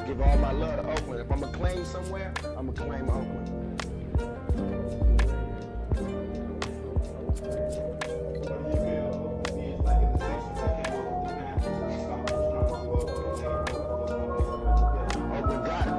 Give all my love to Oakland. If I'm gonna claim somewhere, I'm gonna claim Oakland. Oakland got it.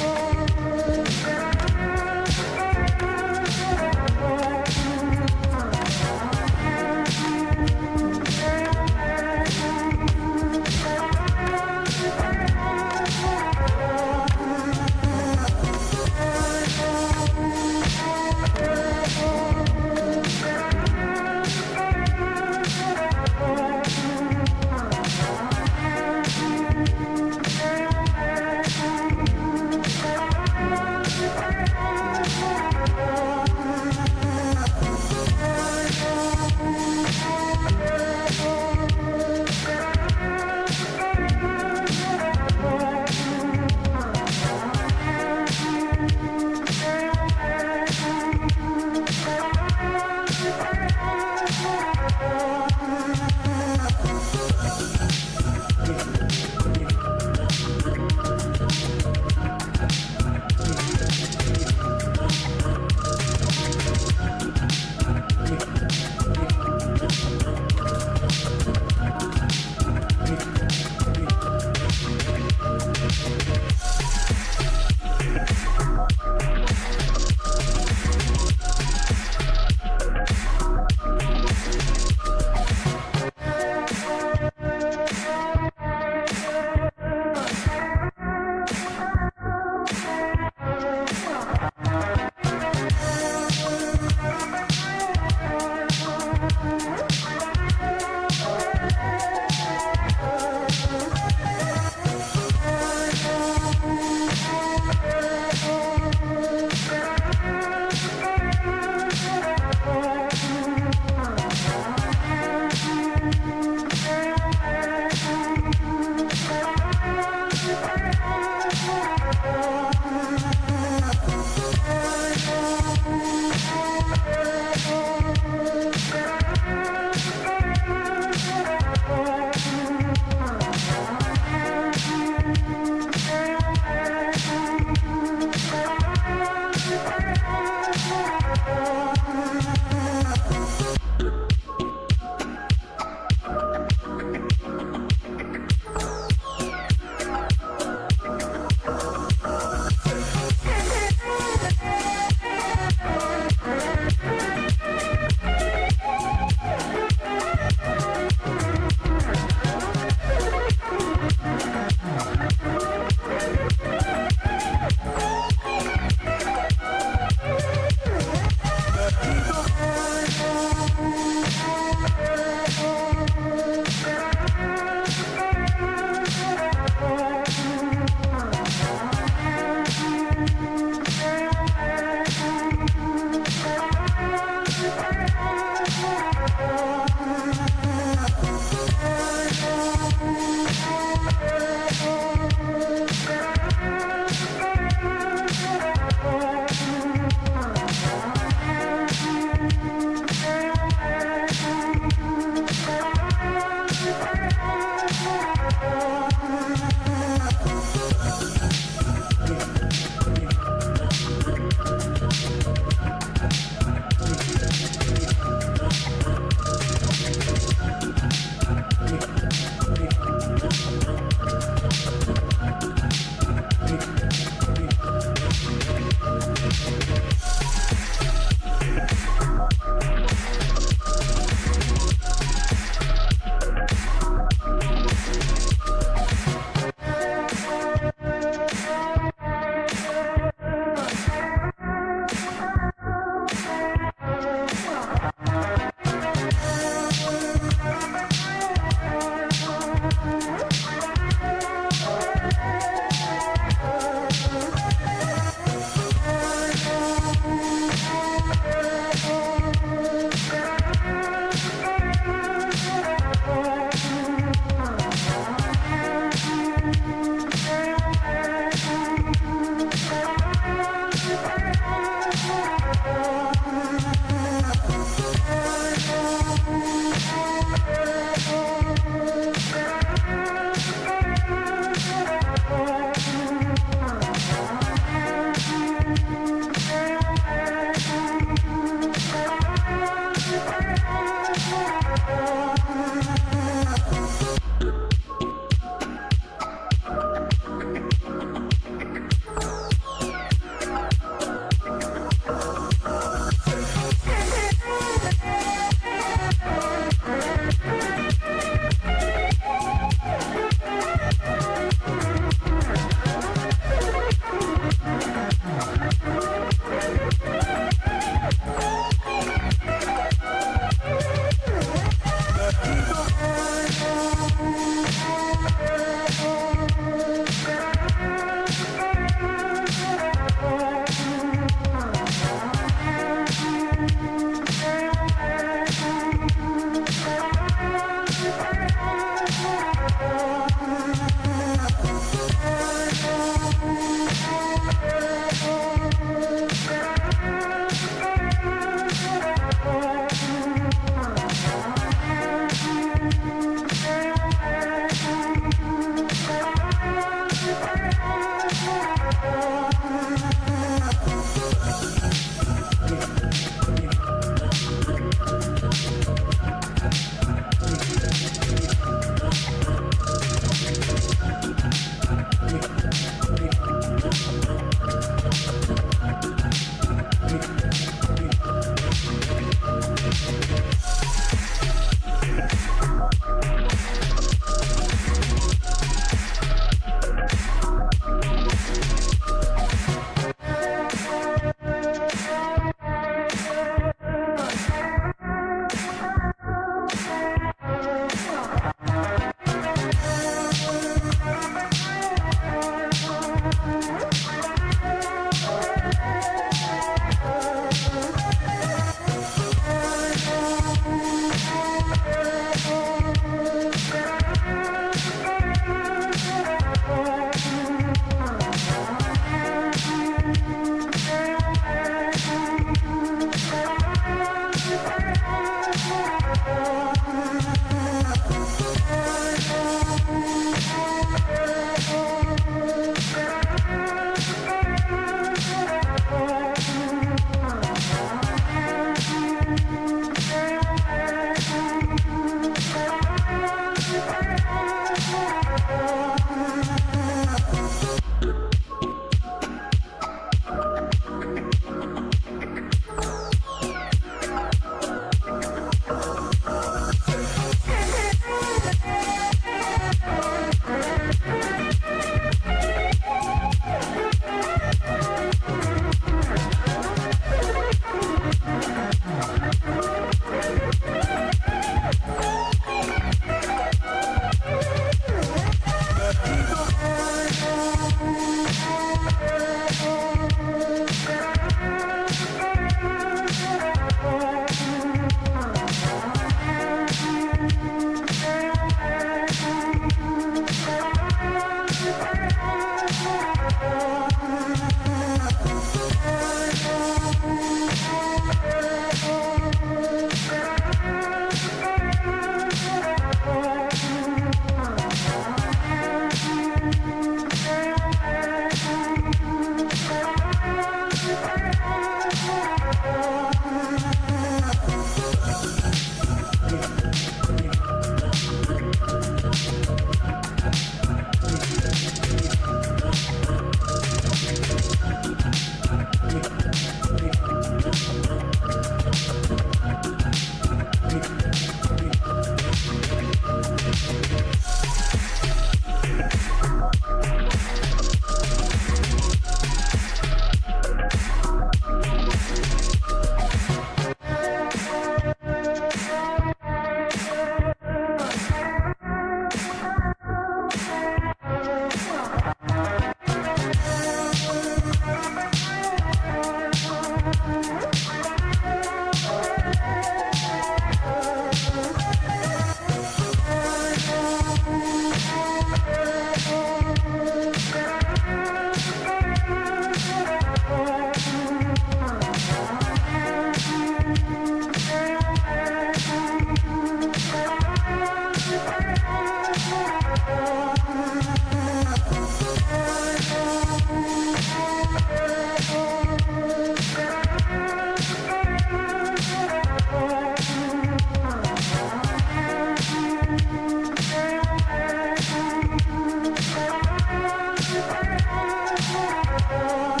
Keto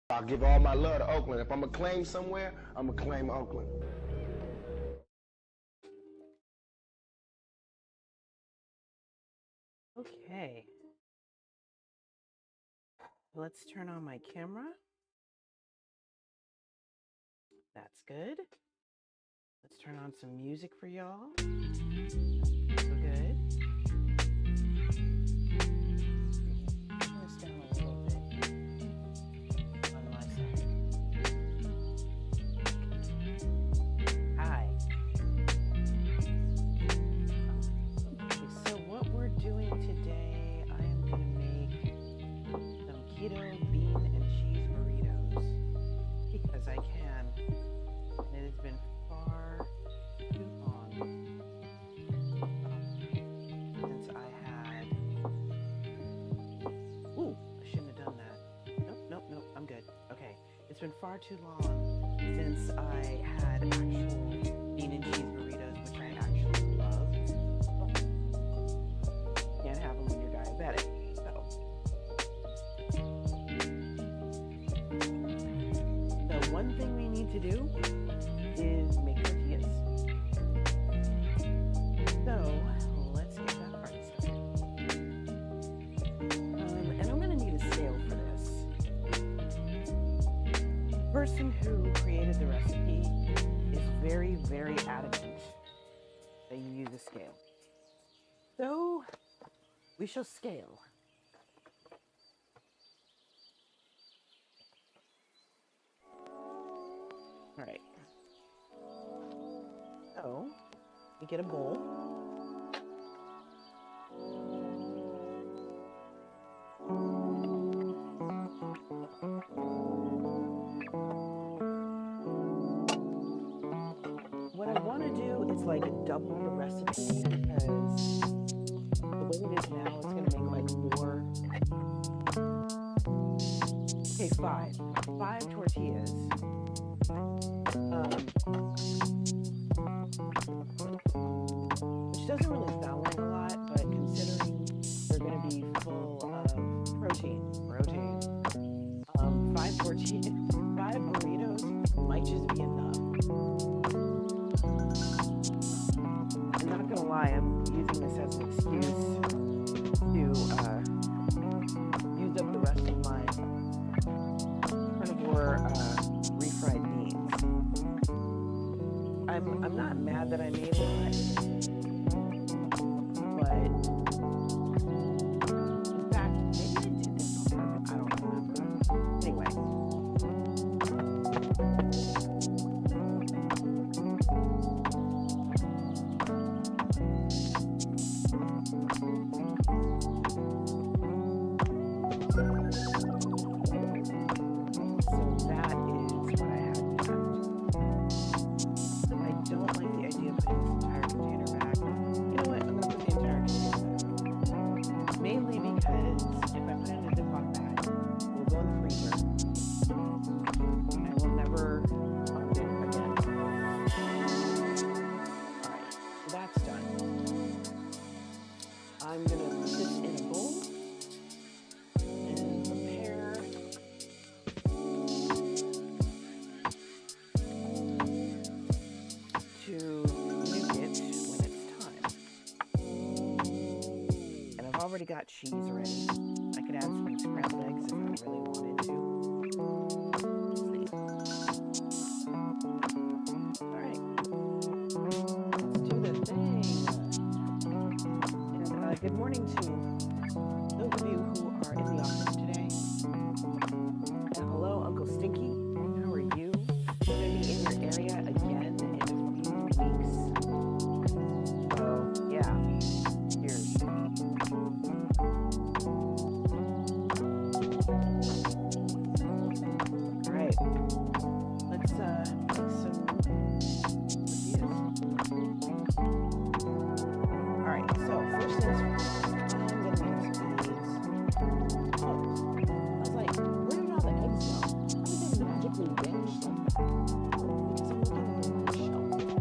I give all my love to Oakland. If I'm gonna claim somewhere, I'm gonna claim Oakland. Okay. Let's turn on my camera. That's good. Let's turn on some music for y'all. So good. Turn this down a little bit on my side. Hi. Okay, so what we're doing today, I am going to make some keto bean and cheese burritos because I can. And it has been far too long since I had. Ooh, I shouldn't have done that. Nope, I'm good. Okay, it's been far too long since I had actual bean and cheese burritos, which I actually love. Can't have them when you're diabetic. So one thing we need to do is make tortillas. So let's get that part started. And I'm going to need a scale for this. The person who created the recipe is very, very adamant that you use a scale. So we shall scale. All right. So we get a bowl. What I want to do is like double the recipe because the way it is now, it's going to make like 4. Okay, 5 tortillas. Which doesn't really sound like a lot, but considering they're going to be full of protein, 5 tortillas, 5 burritos might just be enough. I'm not going to lie, I'm using this as an excuse to use up the rest of my carnivore refried beans. I'm not mad that I made a lot, but in fact, maybe I did this on purpose. I don't remember. Anyway. So that is what I have left. I don't like the idea of putting this entire container back. You know what? I'm going to put the entire container back. Mainly because if I put it in a Ziploc bag, it will go in the freezer. I will never find it again. Alright, so that's done. I'm going to put this in a bowl and prepare to nuke it when it's time. And I've already got cheese ready. I could add some scrambled eggs if I really wanted to. Let's see.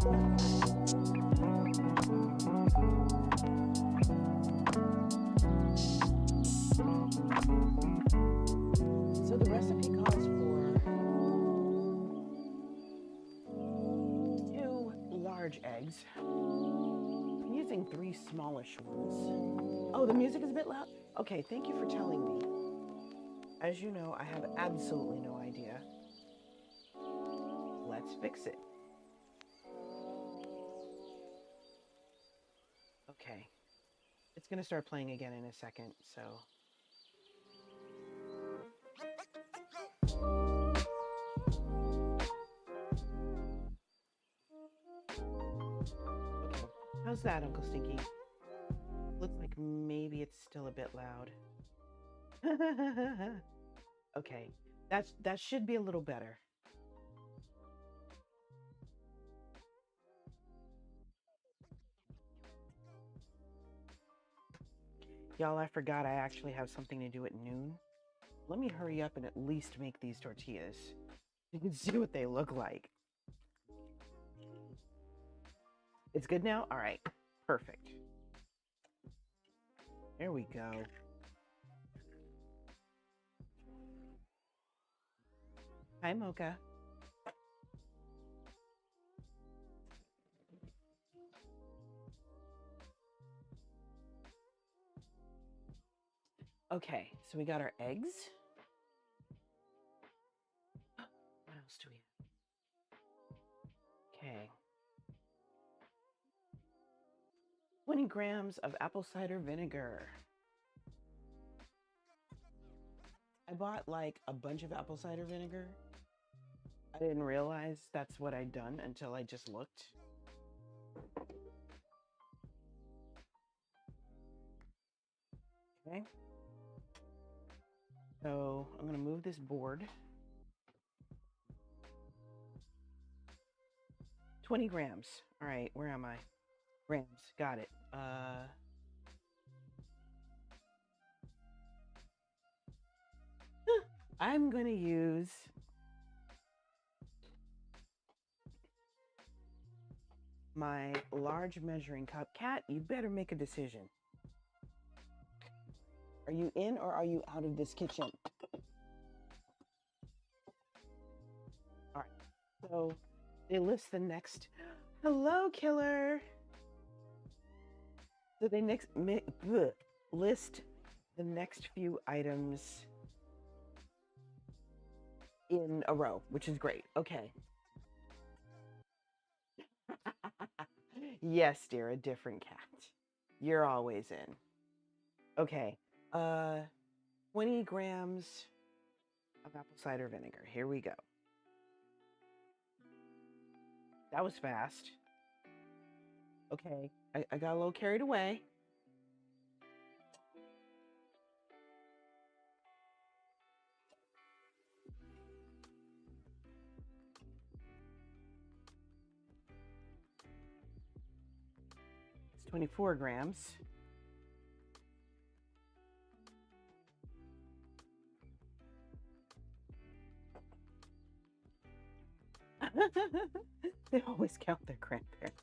So the recipe calls for 2 large eggs. I'm using 3 smallish ones. Oh, the music is a bit loud? Okay, thank you for telling me. As you know, I have absolutely no idea. Let's fix it. Okay. It's going to start playing again in a second, so... Okay. How's that, Uncle Stinky? Looks like maybe it's still a bit loud. Okay. That should be a little better. Y'all, I forgot I actually have something to do at noon. Let me hurry up and at least make these tortillas. You can see what they look like. It's good now? All right. Perfect. There we go. Hi, Mocha. Okay, so we got our eggs. What else do we have? Okay. 20 grams of apple cider vinegar. I bought like a bunch of apple cider vinegar. I didn't realize that's what I'd done until I just looked. Okay. So I'm going to move this board. 20 grams. All right, where am I? Grams, got it. I'm going to use my large measuring cup. Cat, you better make a decision. Are you in or are you out of this kitchen? All right, so they list the next. Hello, killer. So they list the next few items in a row, which is great. Okay. Yes, dear, a different cat. You're always in. Okay. 20 grams of apple cider vinegar. Here we go. That was fast. Okay. I got a little carried away. It's 24 grams. They always count their grandparents.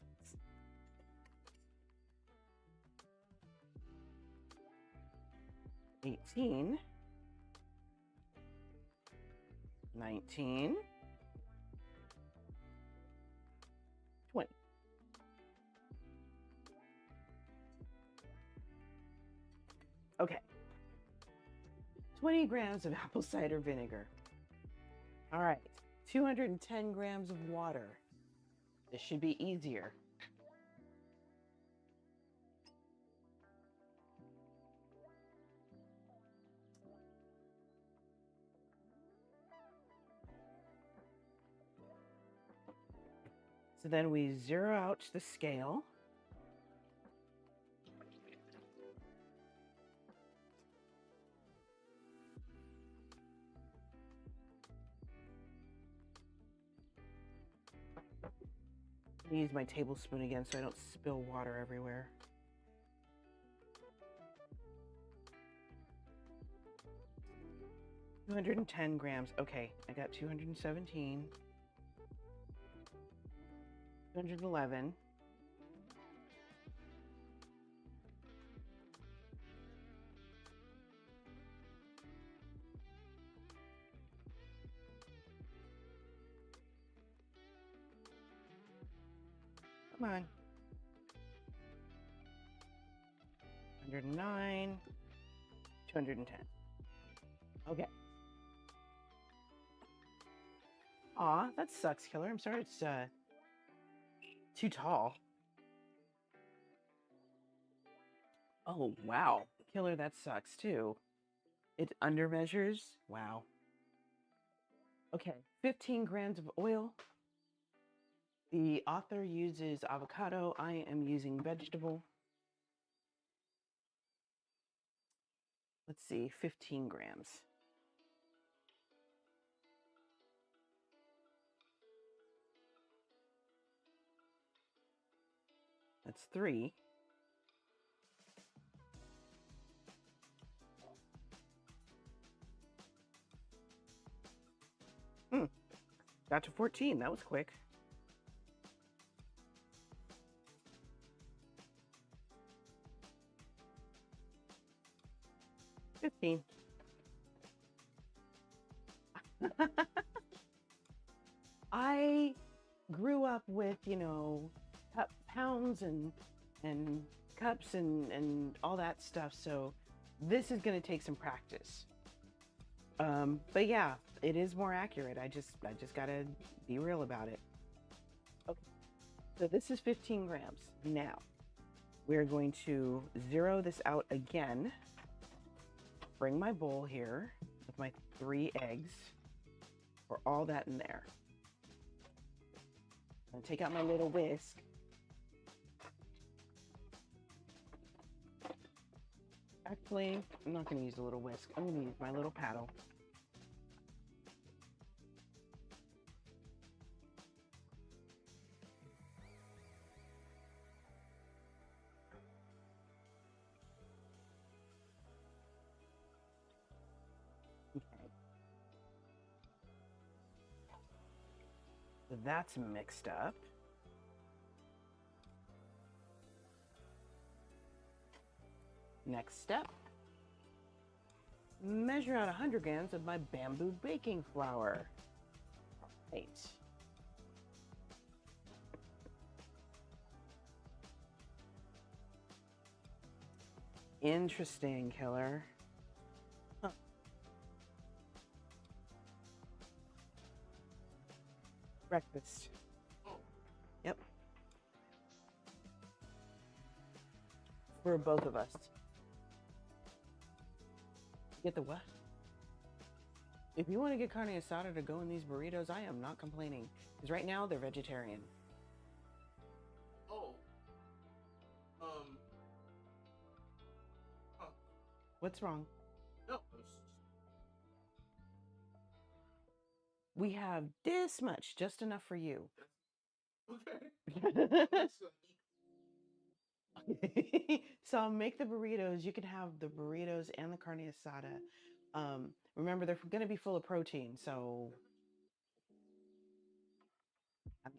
18, 19, 20. Okay. 20 grams of apple cider vinegar. All right. 210 grams of water. This should be easier. So then we zero out the scale. I use my tablespoon again so I don't spill water everywhere. $210 grams. Okay, I got 217. 211. Come on. 109. 210. Okay. Aw, that sucks, Killer. I'm sorry it's too tall. Oh, wow. Killer, that sucks too. It undermeasures? Wow. Okay, 15 grams of oil. The author uses avocado. I am using vegetable. Let's see, 15 grams. That's 3. Got to 14. That was quick. 15. I grew up with, pounds and cups and all that stuff, so this is going to take some practice. But yeah, it is more accurate. I just got to be real about it. Okay. So this is 15 grams. Now, we're going to zero this out again. Bring my bowl here with my 3 eggs. Pour all that in there. I'm gonna take out my little whisk. Actually, I'm not gonna use the little whisk. I'm gonna use my little paddle. Okay. So that's mixed up. Next step, measure out 100 grams of my bamboo baking flour. Right. Interesting, Killer. Huh. Breakfast. Yep. For both of us. Get the what? If you want to get carne asada to go in these burritos, I am not complaining. Because right now, they're vegetarian. Oh. Huh. What's wrong? No. We have this much, just enough for you. Okay. So I'll make the burritos. You can have the burritos and the carne asada. Remember, they're going to be full of protein, so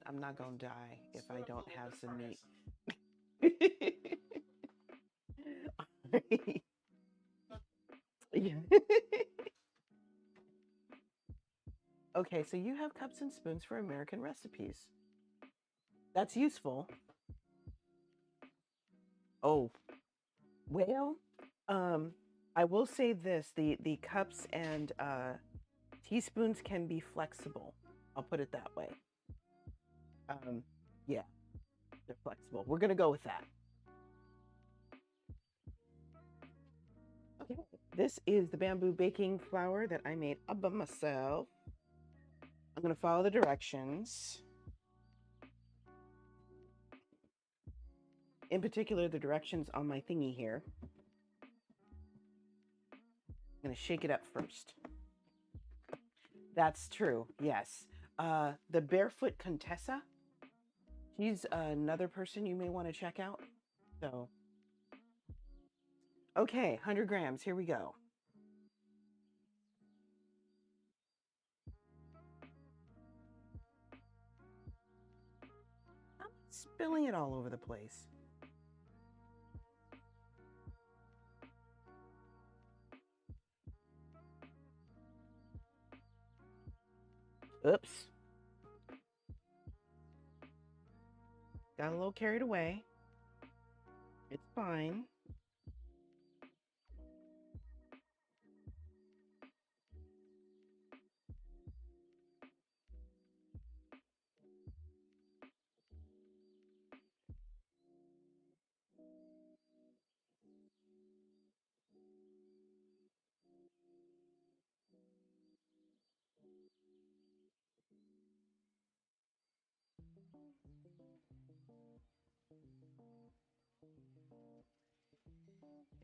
I'm not going to die if I don't have some meat. Yeah. Okay, so you have cups and spoons for American recipes. That's useful. Oh, well, I will say this, the cups and teaspoons can be flexible. I'll put it that way. Yeah, they're flexible. We're gonna go with that. Okay, this is the bamboo baking flour that I made up by myself. I'm gonna follow the directions. In particular, the directions on my thingy here. I'm gonna shake it up first. That's true, yes. The Barefoot Contessa, she's another person you may want to check out. So, okay, 100 grams, here we go. Come spilling it all over the place. Oops. Got a little carried away. It's fine.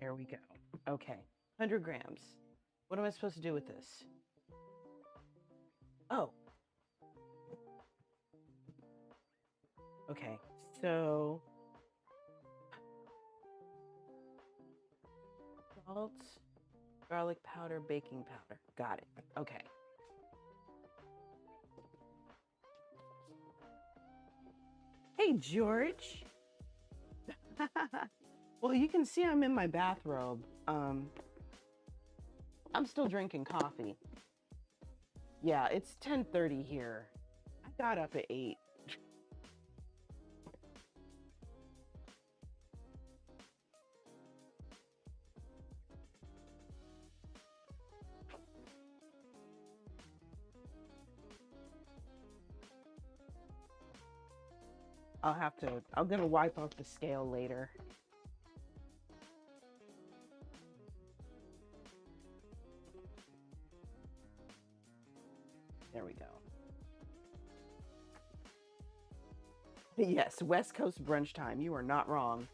There we go. Okay, 100 grams. What am I supposed to do with this? Oh. Okay, so salt, garlic powder, baking powder. Got it. Okay. Hey, George. Well, you can see I'm in my bathrobe. I'm still drinking coffee. Yeah, it's 10:30 here. I got up at 8. I'm gonna wipe off the scale later. There we go. Yes, West Coast brunch time. You are not wrong.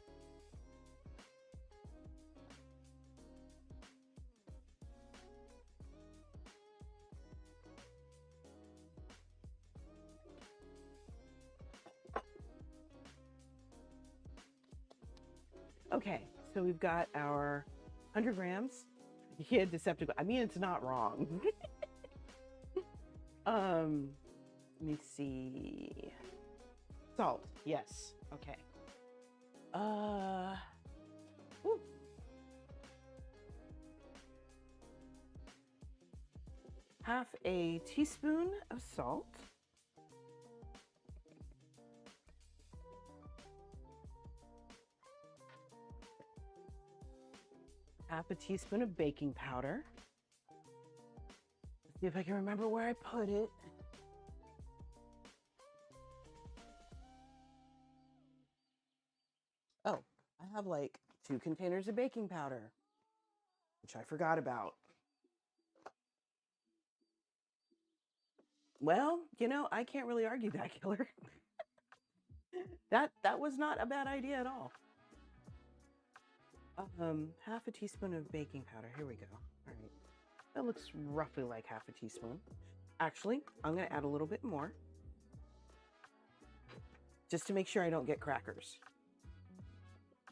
Okay, so we've got our 100 grams. Yeah, deceptive. I mean, it's not wrong. Let me see. Salt. Yes. Okay. Whew. Half a teaspoon of salt. Half a teaspoon of baking powder. Let's see if I can remember where I put it. Oh, I have like 2 containers of baking powder, which I forgot about. Well, I can't really argue that, Killer. That was not a bad idea at all. Half a teaspoon of baking powder. Here we go. All right. That looks roughly like half a teaspoon. Actually, I'm going to add a little bit more, just to make sure I don't get crackers.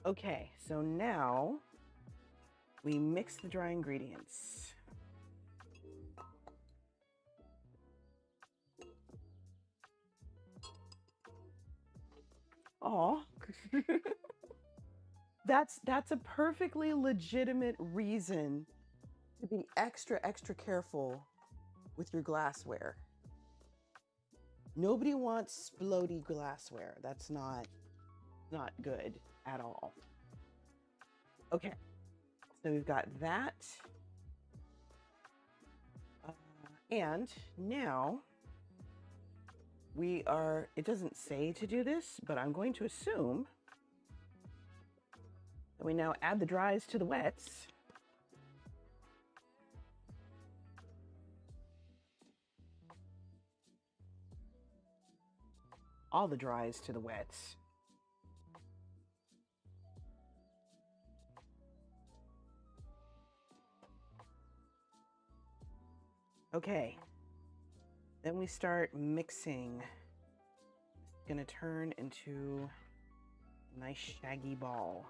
Okay, so now we mix the dry ingredients. Aw. That's a perfectly legitimate reason to be extra careful with your glassware. Nobody wants splody glassware. That's not good at all. Okay, so we've got that. And now it doesn't say to do this, but I'm going to assume that we now add the dries to the wets. All the dries to the wets. Okay, then we start mixing. It's gonna turn into a nice shaggy ball.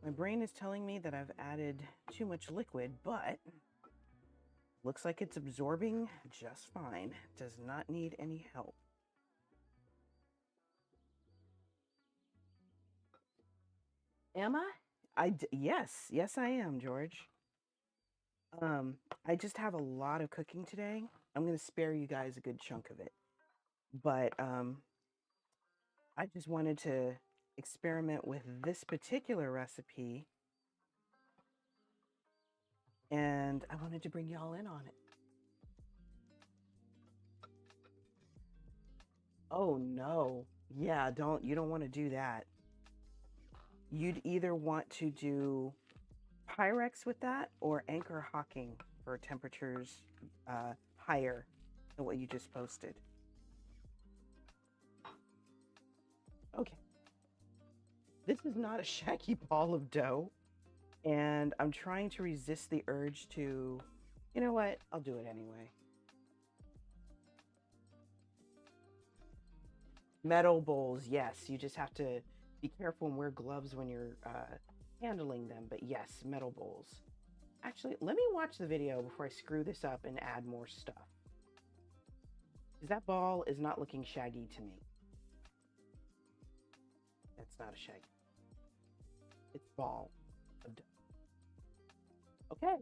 My brain is telling me that I've added too much liquid, but looks like it's absorbing just fine. Does not need any help. Am I? Yes, I am, George. I just have a lot of cooking today. I'm going to spare you guys a good chunk of it. But I just wanted to experiment with this particular recipe, and I wanted to bring y'all in on it. Oh no. Yeah, you don't want to do that. You'd either want to do Pyrex with that or anchor hocking for temperatures higher than what you just posted. Okay. This is not a shaggy ball of dough, and I'm trying to resist the urge to, you know what, I'll do it anyway. Metal bowls, yes, you just have to be careful and wear gloves when you're handling them, but yes, metal bowls. Actually, let me watch the video before I screw this up and add more stuff. Because that ball is not looking shaggy to me. That's not a shaggy. It's ball of dough. Okay.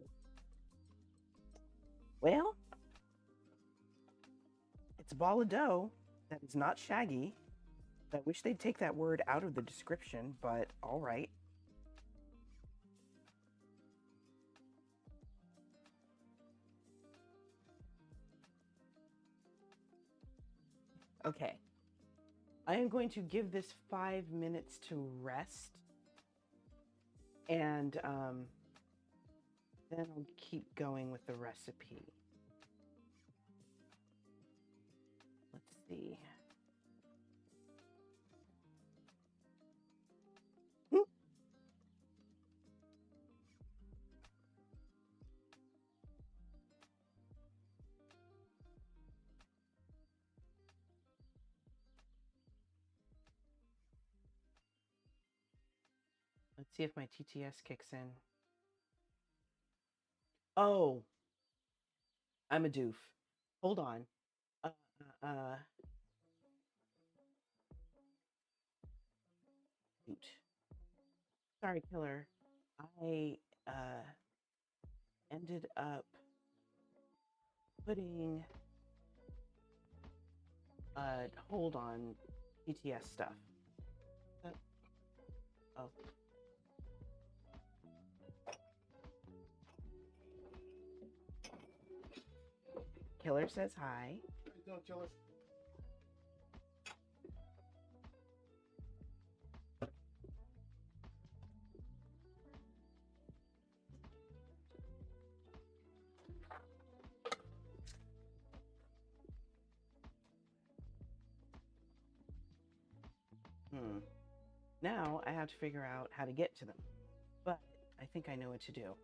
Well, it's a ball of dough that is not shaggy. I wish they'd take that word out of the description, but all right. Okay. I am going to give this 5 minutes to rest. And then I'll keep going with the recipe. Let's see. Let's see if my TTS kicks in. Oh, I'm a doof. Hold on. Shoot. Sorry, killer. I ended up putting hold on TTS stuff. Oh. Killer says hi. How you doing, Killer? Now I have to figure out how to get to them, but I think I know what to do.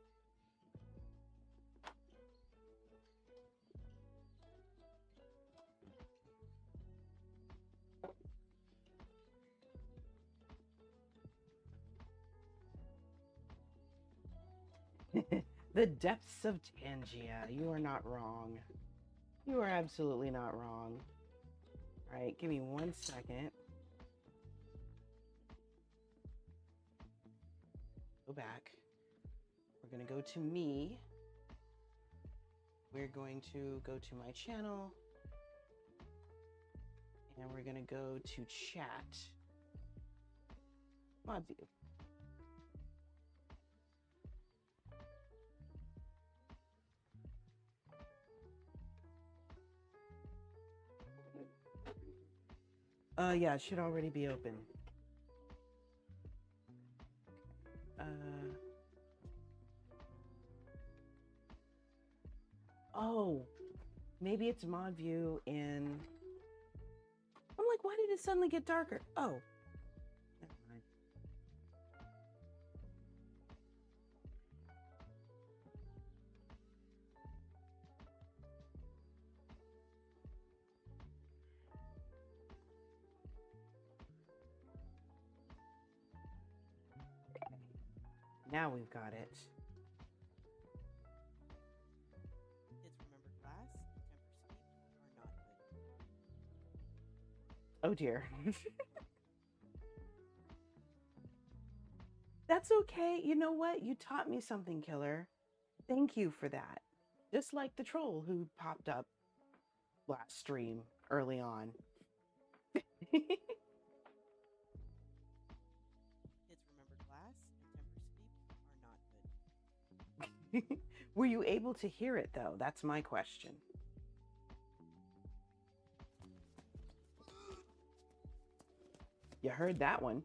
The depths of Tangia. You are not wrong. You are absolutely not wrong. All right, give me 1 second. Go back. We're going to go to me. We're going to go to my channel. And we're going to go to chat. Mod view. Yeah, it should already be open. Oh, maybe it's mod view in. I'm like, why did it suddenly get darker? Oh, never mind. Now we've got it. Kids, remember class. Temper sweep are not good. Oh dear. That's okay. You know what? You taught me something, Killer. Thank you for that. Just like the troll who popped up last stream early on. Kids, remember class. Temper sweep are not good. Were you able to hear it though? That's my question. You heard that one.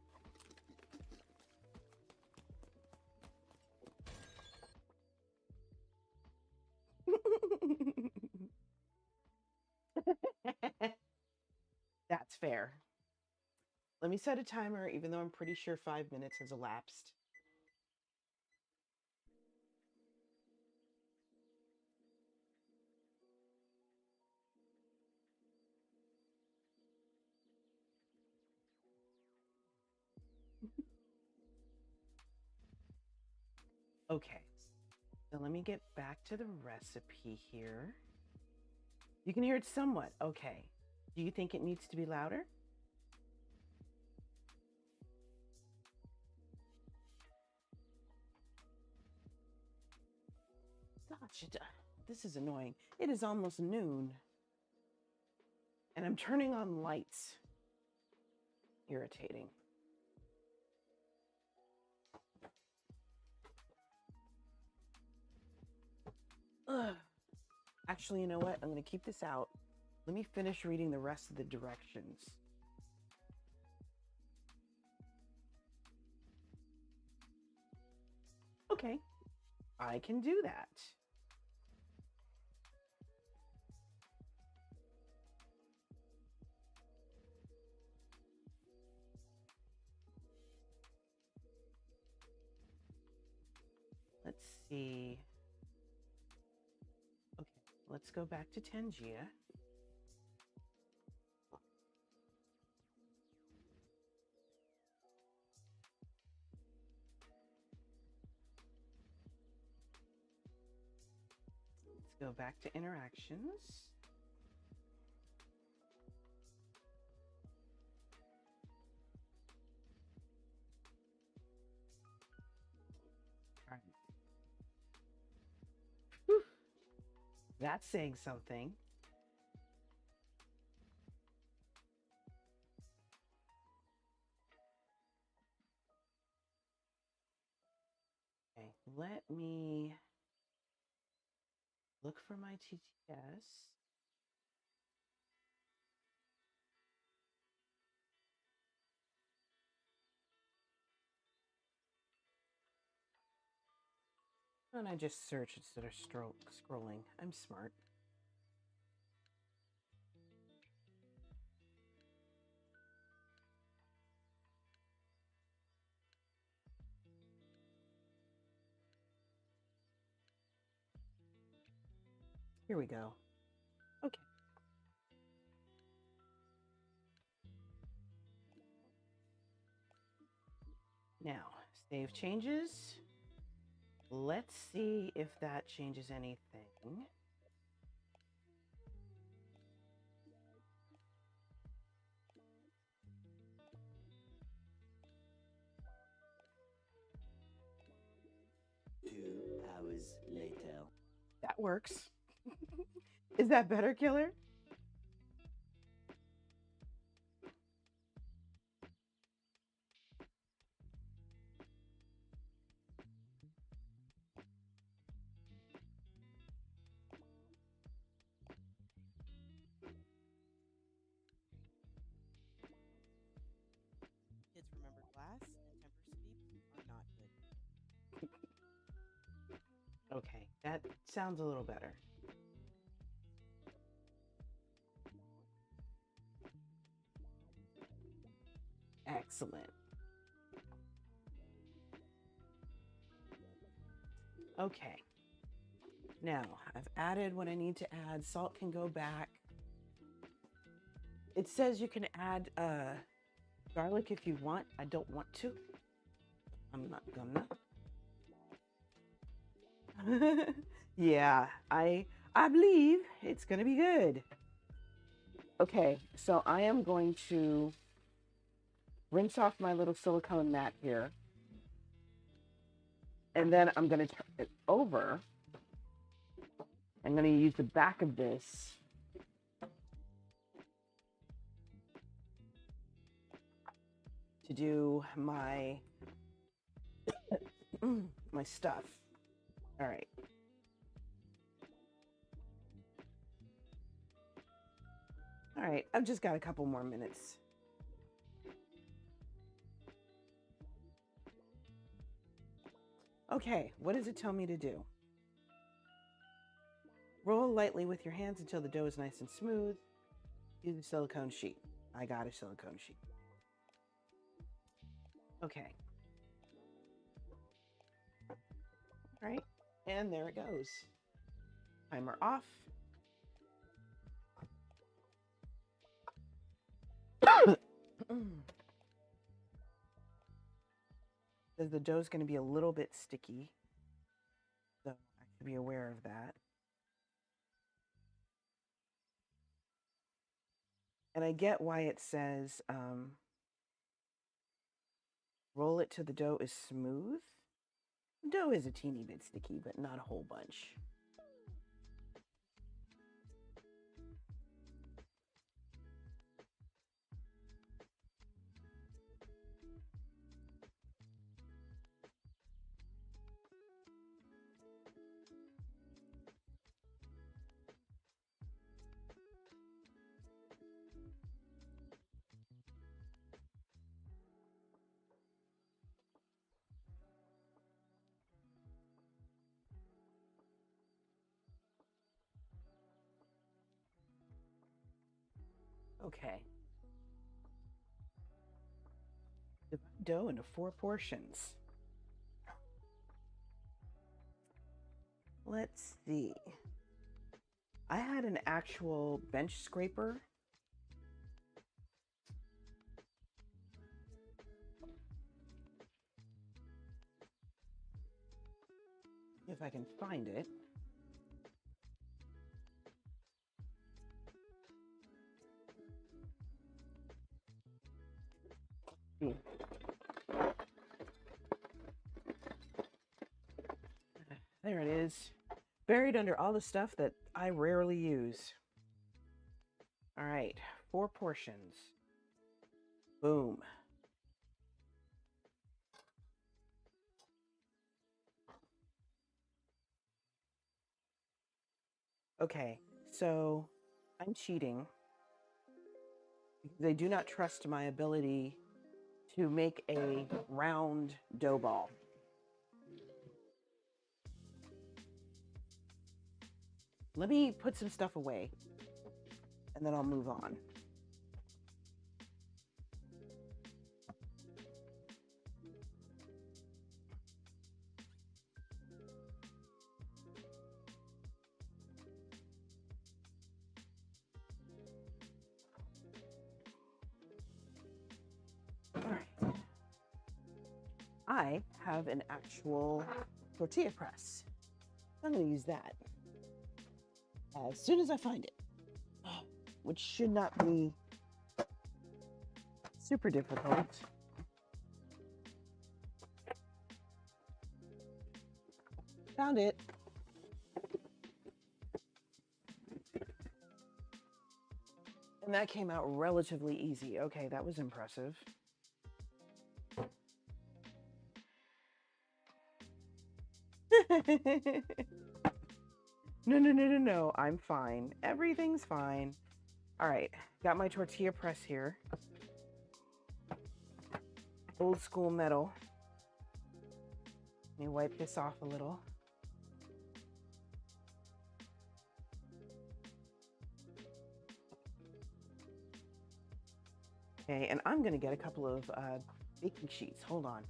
That's fair. Let me set a timer, even though I'm pretty sure 5 minutes has elapsed. Okay, so let me get back to the recipe here. You can hear it somewhat. Okay. Do you think it needs to be louder? Gosh, this is annoying. It is almost noon. And I'm turning on lights. Irritating. Ugh. Actually, you know what? I'm going to keep this out. Let me finish reading the rest of the directions. Okay, I can do that. Let's see. Okay, let's go back to Tangia. Let's go back to interactions. All right. Whew. That's saying something. Okay, let me look for my TTS. And I just search instead of scrolling. I'm smart. Here we go. Okay. Now, save changes. Let's see if that changes anything. Two hours later. That works. Is that better, Killer? Kids, remember class. Temper sweep are not good. Okay, that sounds a little better. Excellent. Okay. Now, I've added what I need to add. Salt can go back. It says you can add garlic if you want. I don't want to. I'm not gonna. Yeah, I believe it's gonna be good. Okay, so I am going to rinse off my little silicone mat here, and then I'm gonna turn it over. I'm gonna use the back of this to do my my stuff. All right. All right, I've just got a couple more minutes. Okay, what does it tell me to do? Roll lightly with your hands until the dough is nice and smooth. Use a silicone sheet. I got a silicone sheet. Okay. All right, and there it goes. Timer off. The dough's going to be a little bit sticky, so I should be aware of that. And I get why it says roll it till the dough is smooth. The dough is a teeny bit sticky, but not a whole bunch. Okay. Divide dough into 4 portions. Let's see. I had an actual bench scraper. If I can find it. There it is. Buried under all the stuff that I rarely use. All right, 4 portions. Boom. Okay, so I'm cheating because they do not trust my ability to make a round dough ball. Let me put some stuff away and then I'll move on. All right. I have an actual tortilla press. I'm going to use that as soon as I find it, which should not be super difficult. Found it. And that came out relatively easy. Okay, that was impressive. No. I'm fine. Everything's fine. All right. Got my tortilla press here. Old school metal. Let me wipe this off a little. Okay, and I'm going to get a couple of baking sheets. Hold on.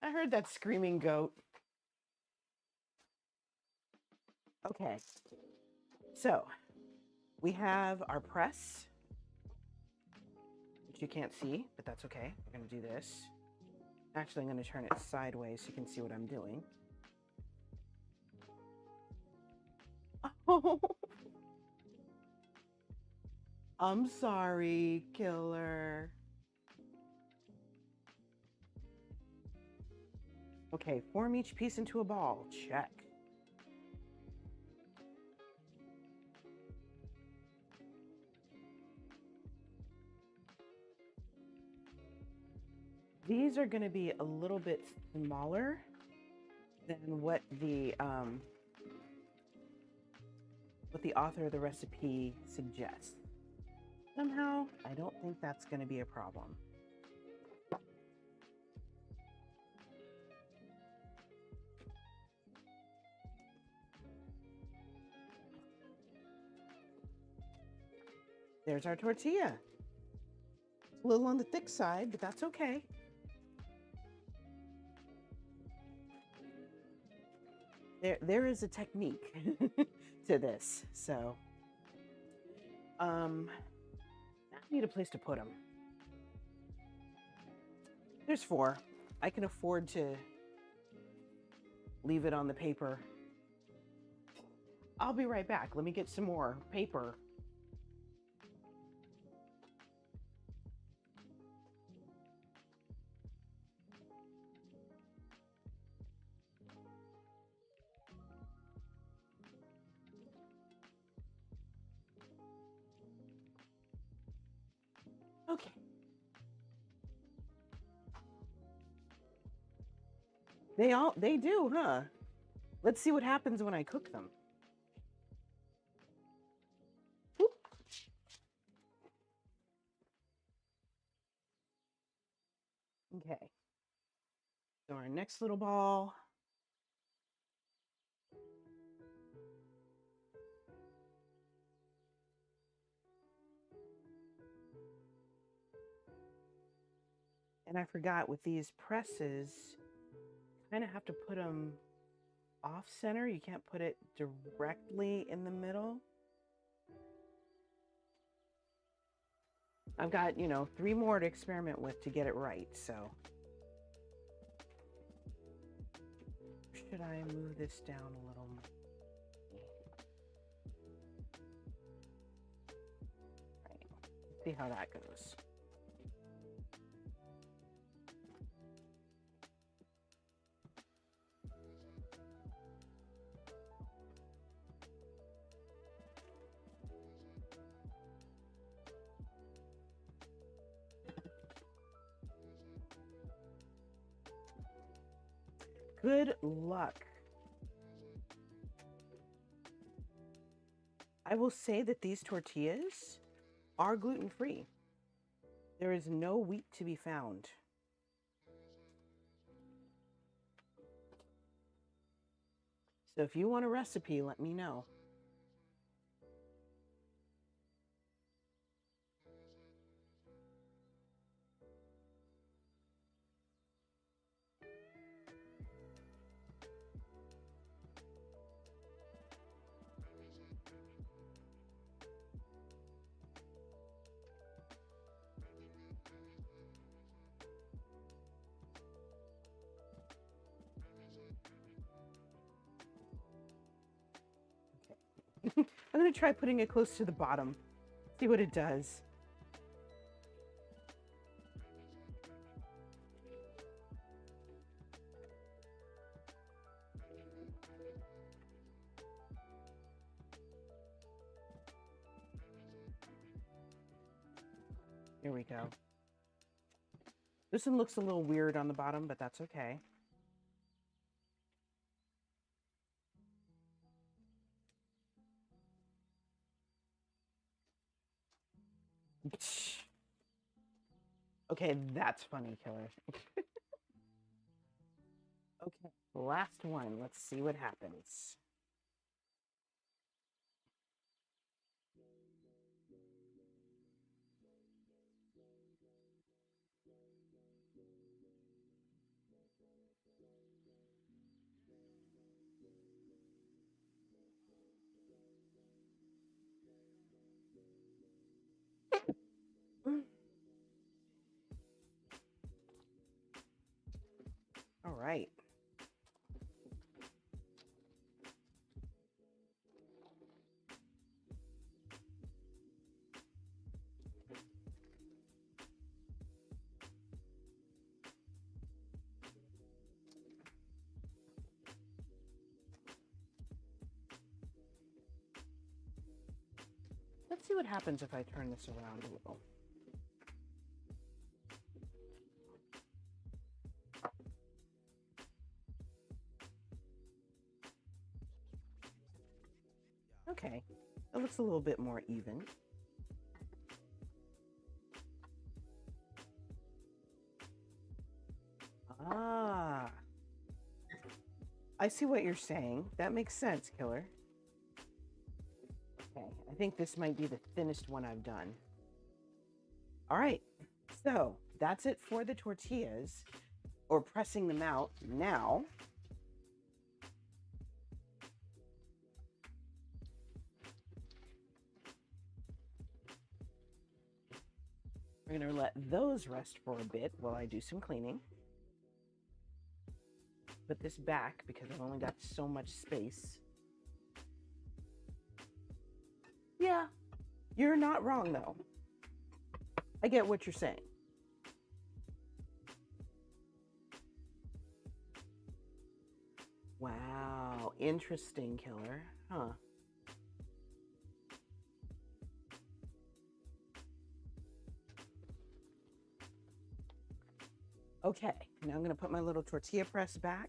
I heard that screaming goat. Okay. So we have our press, which you can't see, but that's okay. We're going to do this. Actually, I'm going to turn it sideways so you can see what I'm doing. Oh, I'm sorry, killer. Okay, form each piece into a ball. Check. These are going to be a little bit smaller than what the author of the recipe suggests. Somehow, I don't think that's going to be a problem. There's our tortilla. It's a little on the thick side, but that's okay. There is a technique to this, so I need a place to put them. There's 4. I can afford to leave it on the paper. I'll be right back. Let me get some more paper. Okay. They do, huh? Let's see what happens when I cook them. Whoop. Okay. So our next little ball. And I forgot with these presses, kind of have to put them off center. You can't put it directly in the middle. I've got, 3 more to experiment with to get it right, so. Should I move this down a little more? Right. See how that goes. Good luck. I will say that these tortillas are gluten-free. There is no wheat to be found. So if you want a recipe, let me know. I'm going to try putting it close to the bottom. See what it does. Here we go. This one looks a little weird on the bottom, but that's okay. Okay, that's funny, killer. Okay, last one. Let's see what happens. right. Let's see what happens if I turn this around a little. Okay, that looks a little bit more even. Ah, I see what you're saying. That makes sense, Killer. Okay, I think this might be the thinnest one I've done. All right, so that's it for the tortillas, or pressing them out. Now, we're going to let those rest for a bit while I do some cleaning. Put this back because I've only got so much space. Yeah, you're not wrong though. I get what you're saying. Wow, interesting, Killer. Huh. Okay, now I'm going to put my little tortilla press back.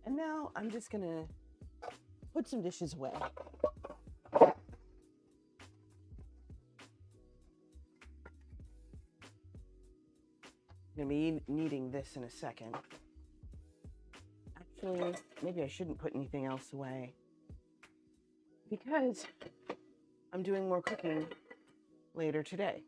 And now I'm just going to put some dishes away. I'm going to be needing this in a second. Actually, maybe I shouldn't put anything else away because I'm doing more cooking later today.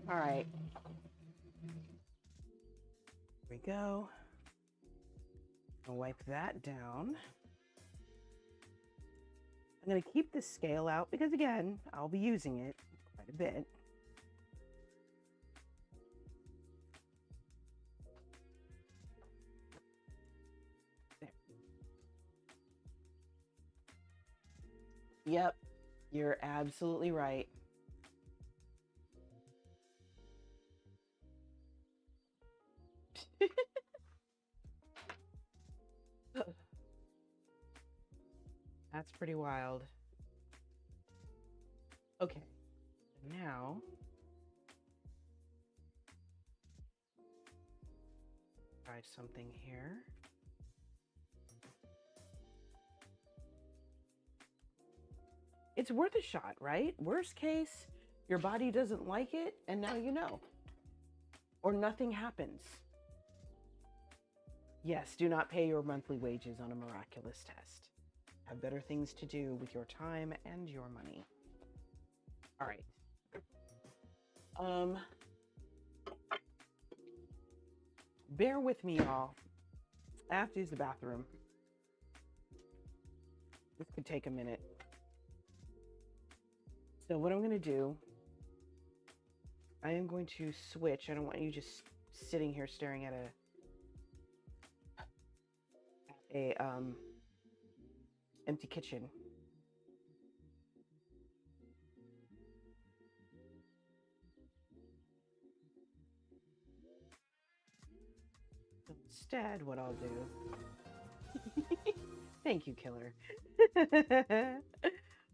All right. Here we go. I'll wipe that down. I'm going to keep this scale out because, again, I'll be using it quite a bit. There. Yep, you're absolutely right. That's pretty wild. Okay, now try something here. It's worth a shot, right? Worst case, your body doesn't like it, and now you know. Or nothing happens. Yes, do not pay your monthly wages on a miraculous test. Have better things to do with your time and your money. All right. Bear with me, y'all. I have to use the bathroom. This could take a minute. So what I'm going to do, I am going to switch. I don't want you just sitting here staring at a empty kitchen. Instead, what I'll do. Thank you, Killer.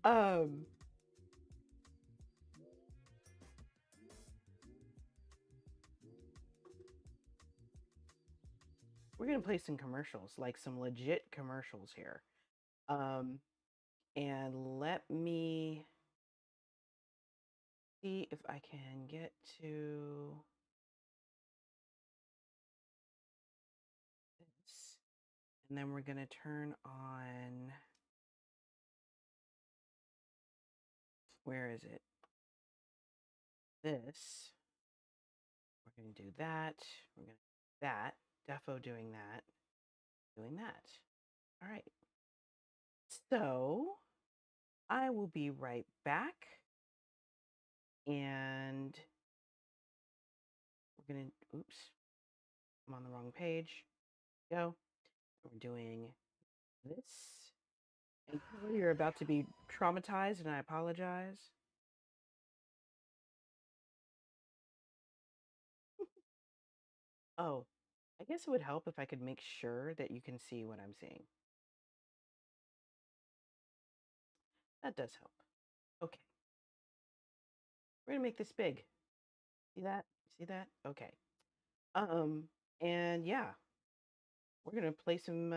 um, we're gonna play some commercials, like some legit commercials here. And let me see if I can get to this. And then we're going to turn on, where is it? This. We're going to do that. We're going to do that. Defo doing that. Doing that. All right. So I will be right back. And we're going to, oops, I'm on the wrong page. Go. We're doing this. And you're about to be traumatized, and I apologize. Oh, I guess it would help if I could make sure that you can see what I'm seeing. That does help. Okay. We're gonna make this big. See that? See that? Okay. And yeah, we're gonna play some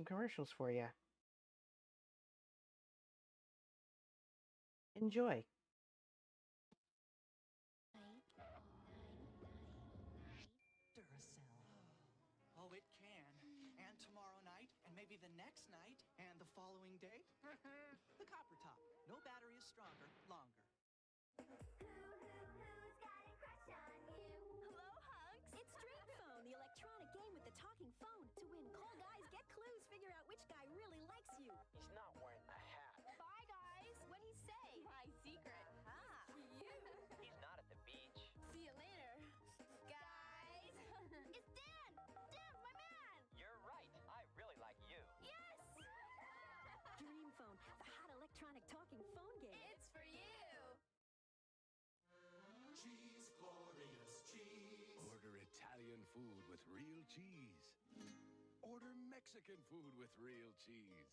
commercials for you. Enjoy. Oh, it can. And tomorrow night, and maybe the next night, and the following day. The copper top. No battery is stronger, longer. Who's got a crush on you? Hello, hunks. It's Dream Phone, the electronic game with the talking phone. To win, call guys, get clues, figure out which guy really likes you. He's not wearing a hat. Bye, guys. What'd he say? My secret. Ah, cute. He's not at the beach. See you later, guys. It's Dan. Dan, my man. You're right. I really like you. Yes. Dream Phone, the hot electronic talking phone game. It's for you. Cheese, glorious cheese. Order Italian food with real cheese. Order Mexican food with real cheese.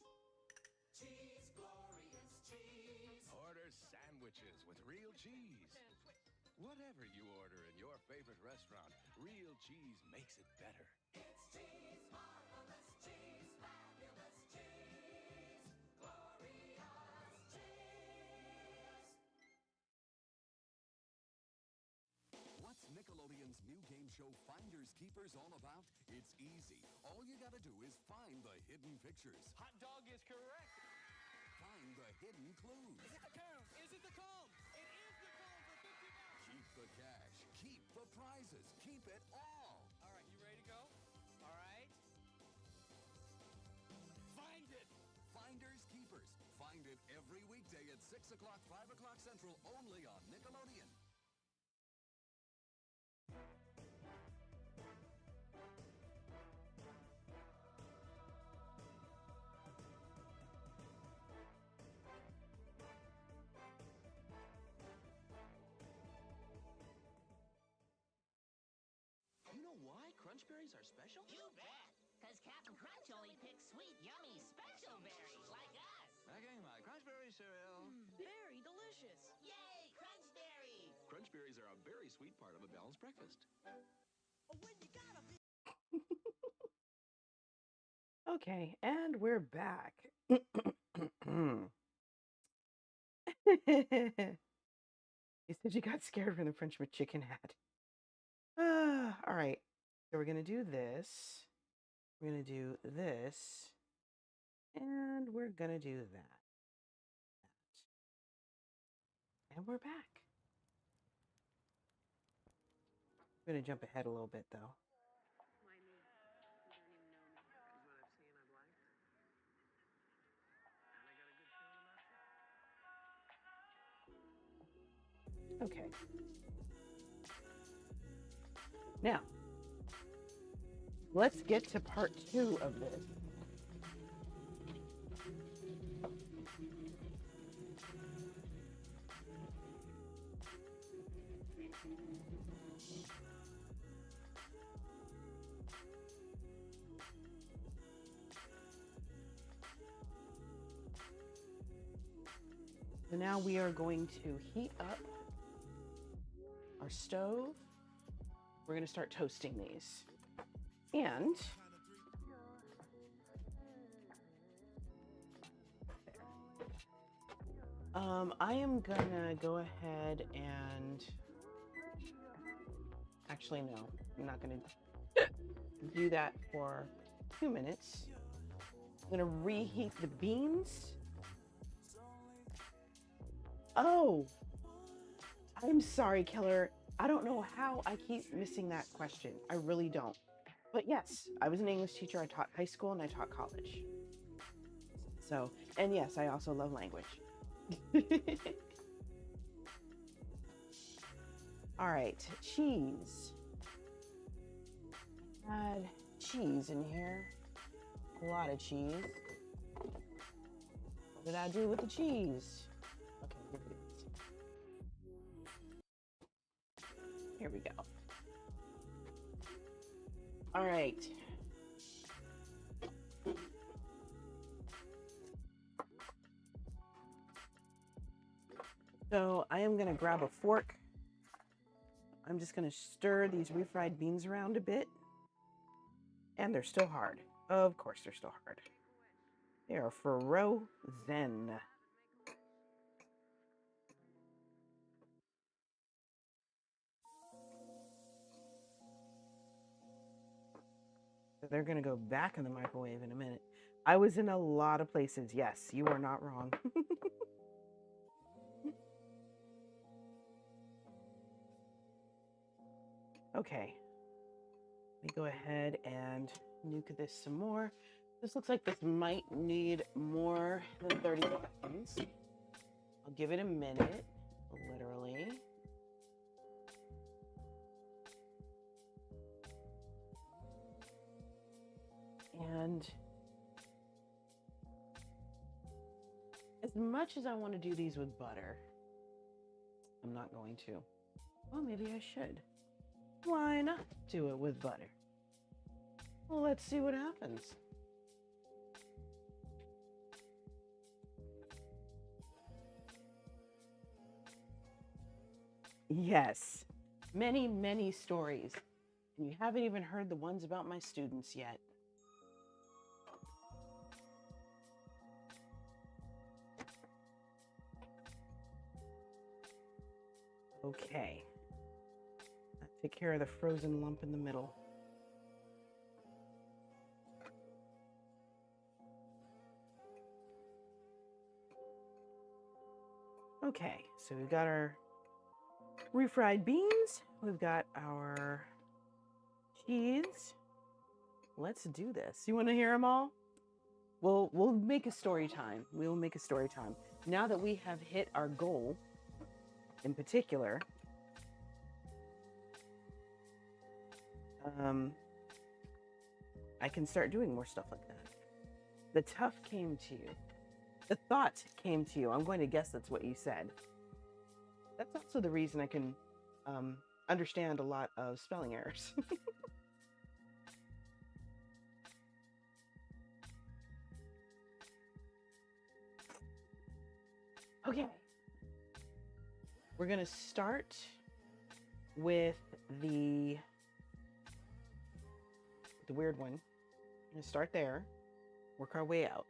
Cheese, glorious cheese. Order sandwiches with real cheese. Whatever you order in your favorite restaurant, real cheese makes it better. It's cheese, marvelous cheese, fabulous cheese, glorious cheese. What's Nickelodeon's new game show Finders Keepers all about? It's easy. All you gotta do is find the hidden pictures. Hot dog is correct. Find the hidden clues. Is it the comb? Is it the comb? It is the comb for 50 bucks. Keep the cash. Keep the prizes. Keep it all. All right, you ready to go? All right. Find it. Finders Keepers. Find it every weekday at 6 o'clock, 5 o'clock Central, only on Nickelodeon. You know why Crunch Berries are special? You bet! Because Captain Crunch only picks sweet, yummy, special berries like us! Making my Crunch Berry cereal. Very delicious. Yay, Crunch Berries! Crunch Berries are a very sweet part of a balanced breakfast. When you gotta be. Okay, and we're back. You said you got scared when the French chicken hat. All right, so we're gonna do this. We're gonna do this, and we're gonna do that. And we're back. I'm gonna jump ahead a little bit though. Okay. Now, let's get to part 2 of this. So now we are going to heat up our stove. We're going to start toasting these. And I am gonna go ahead and actually, no, I'm not gonna do that for 2 minutes. I'm gonna reheat the beans. Oh, I'm sorry, Killer. I don't know how I keep missing that question. I really don't. But yes, I was an English teacher. I taught high school and I taught college. So, and yes, I also love language. All right, cheese. Add cheese in here. A lot of cheese. What did I do with the cheese? Okay, here it is. Here we go. All right. So I am going to grab a fork. I'm just going to stir these refried beans around a bit. And they're still hard. Of course, they're still hard. They are frozen. They're going to go back in the microwave in a minute. I was in a lot of places. Yes, you are not wrong. Okay. Let me go ahead and nuke this some more. This looks like this might need more than 30 seconds. I'll give it a minute, literally. And as much as I want to do these with butter, I'm not going to. Well, maybe I should. Why not do it with butter? Well, let's see what happens. Yes, many, many stories. And you haven't even heard the ones about my students yet. Okay. Take care of the frozen lump in the middle. Okay, so we've got our refried beans. We've got our cheese. Let's do this. You want to hear them all? We'll make a story time. We'll make a story time. Now that we have hit our goal, in particular, I can start doing more stuff like that. The tough came to you. The thought came to you. I'm going to guess that's what you said. That's also the reason I can understand a lot of spelling errors. Okay. We're going to start with the weird one. I'm going to start there, work our way out.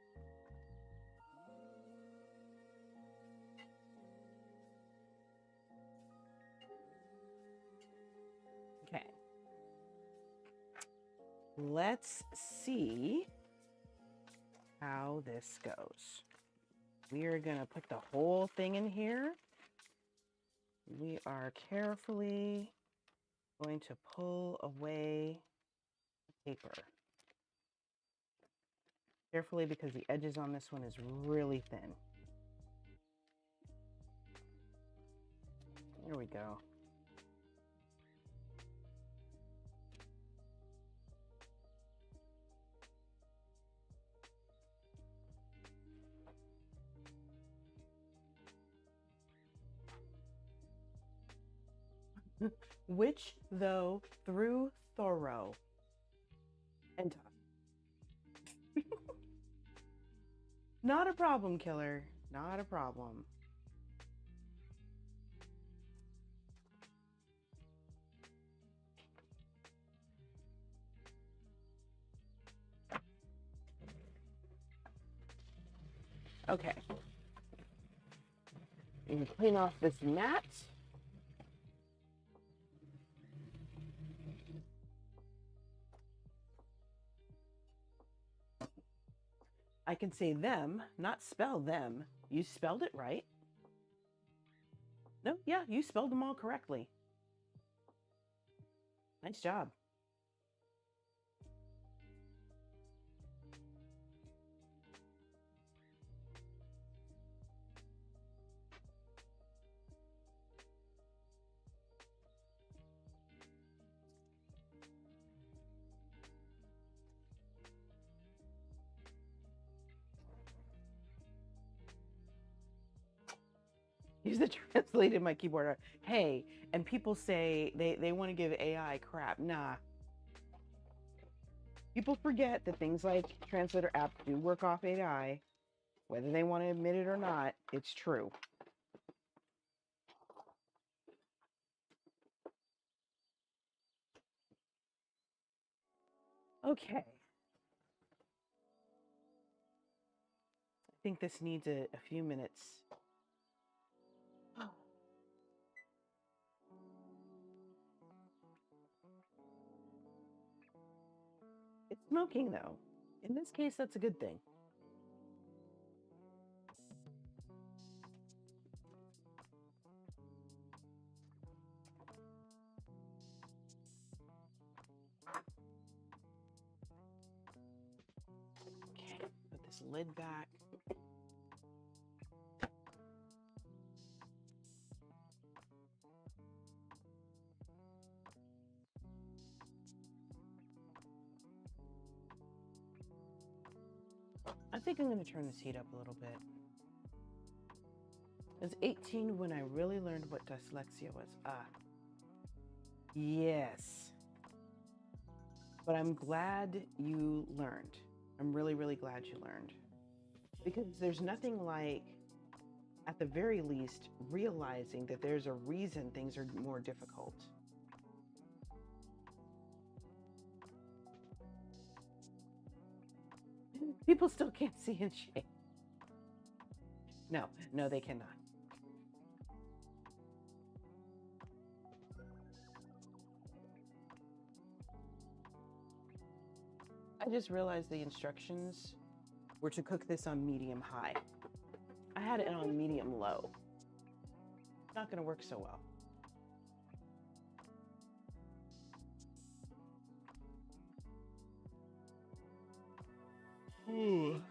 Okay. Let's see how this goes. We are going to put the whole thing in here. We are carefully going to pull away the paper. Carefully, because the edges on this one is really thin. There we go. Which, though, through thorough and tough. Not a problem, Killer. Not a problem. Okay. You can clean off this mat. I can say them, not spell them. You spelled it right. No, yeah, you spelled them all correctly. Nice job. Use the translated my keyboard. Hey, and people say they want to give AI crap. Nah. People forget that things like translator apps do work off AI. Whether they want to admit it or not, it's true. Okay. I think this needs a few minutes. It's smoking, though. In this case, that's a good thing. Okay, put this lid back. I think I'm going to turn this heat up a little bit. I was 18 when I really learned what dyslexia was. Yes. But I'm glad you learned. I'm really, really glad you learned. Because there's nothing like, at the very least, realizing that there's a reason things are more difficult. People still can't see in shape. No, they cannot. I just realized the instructions were to cook this on medium high. I had it on medium low. It's not going to work so well. Ooh.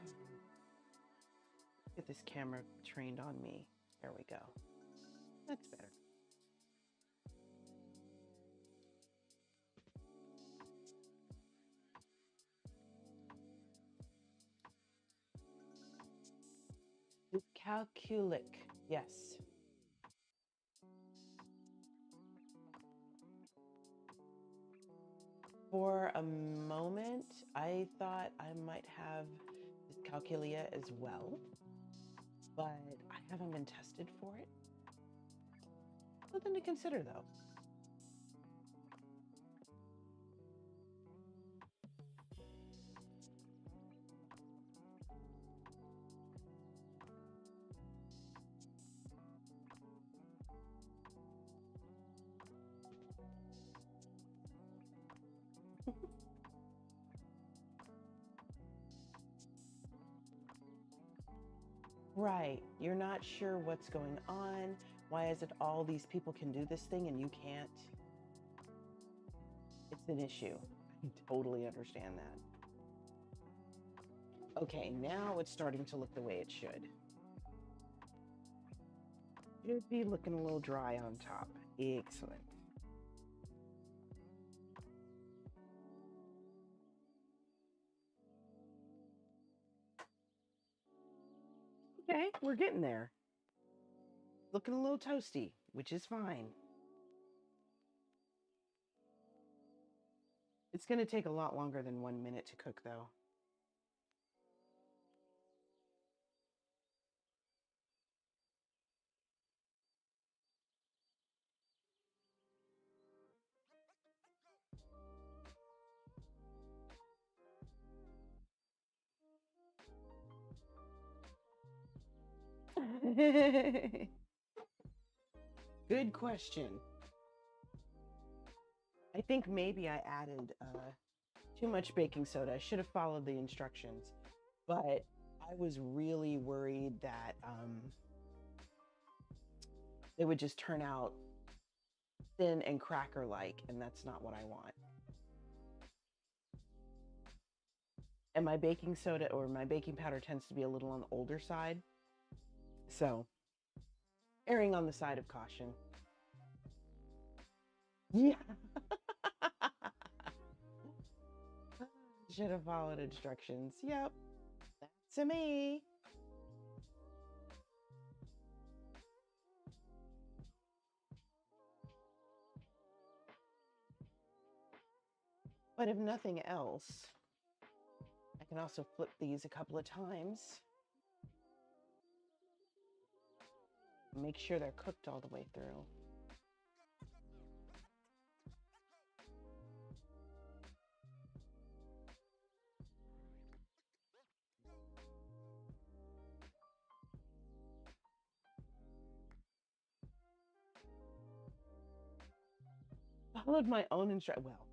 Get this camera trained on me. There we go. That's better. Dyscalculic, yes. For a moment, I thought I might have dyscalculia as well, but I haven't been tested for it. Something to consider, though. Right. You're not sure what's going on. Why is it all these people can do this thing and you can't? It's an issue. I totally understand that. Okay, now it's starting to look the way it should. Should be looking a little dry on top. Excellent. Okay, we're getting there. Looking a little toasty, which is fine. It's going to take a lot longer than 1 minute to cook, though. Good question. I think maybe I added too much baking soda. I should have followed the instructions, but I was really worried that they would just turn out thin and cracker-like, and that's not what I want. And my baking soda or my baking powder tends to be a little on the older side. So, erring on the side of caution. Yeah. Should have followed instructions. Yep. That's me. But if nothing else, I can also flip these a couple of times. Make sure they're cooked all the way through. Followed my own instruction. Well,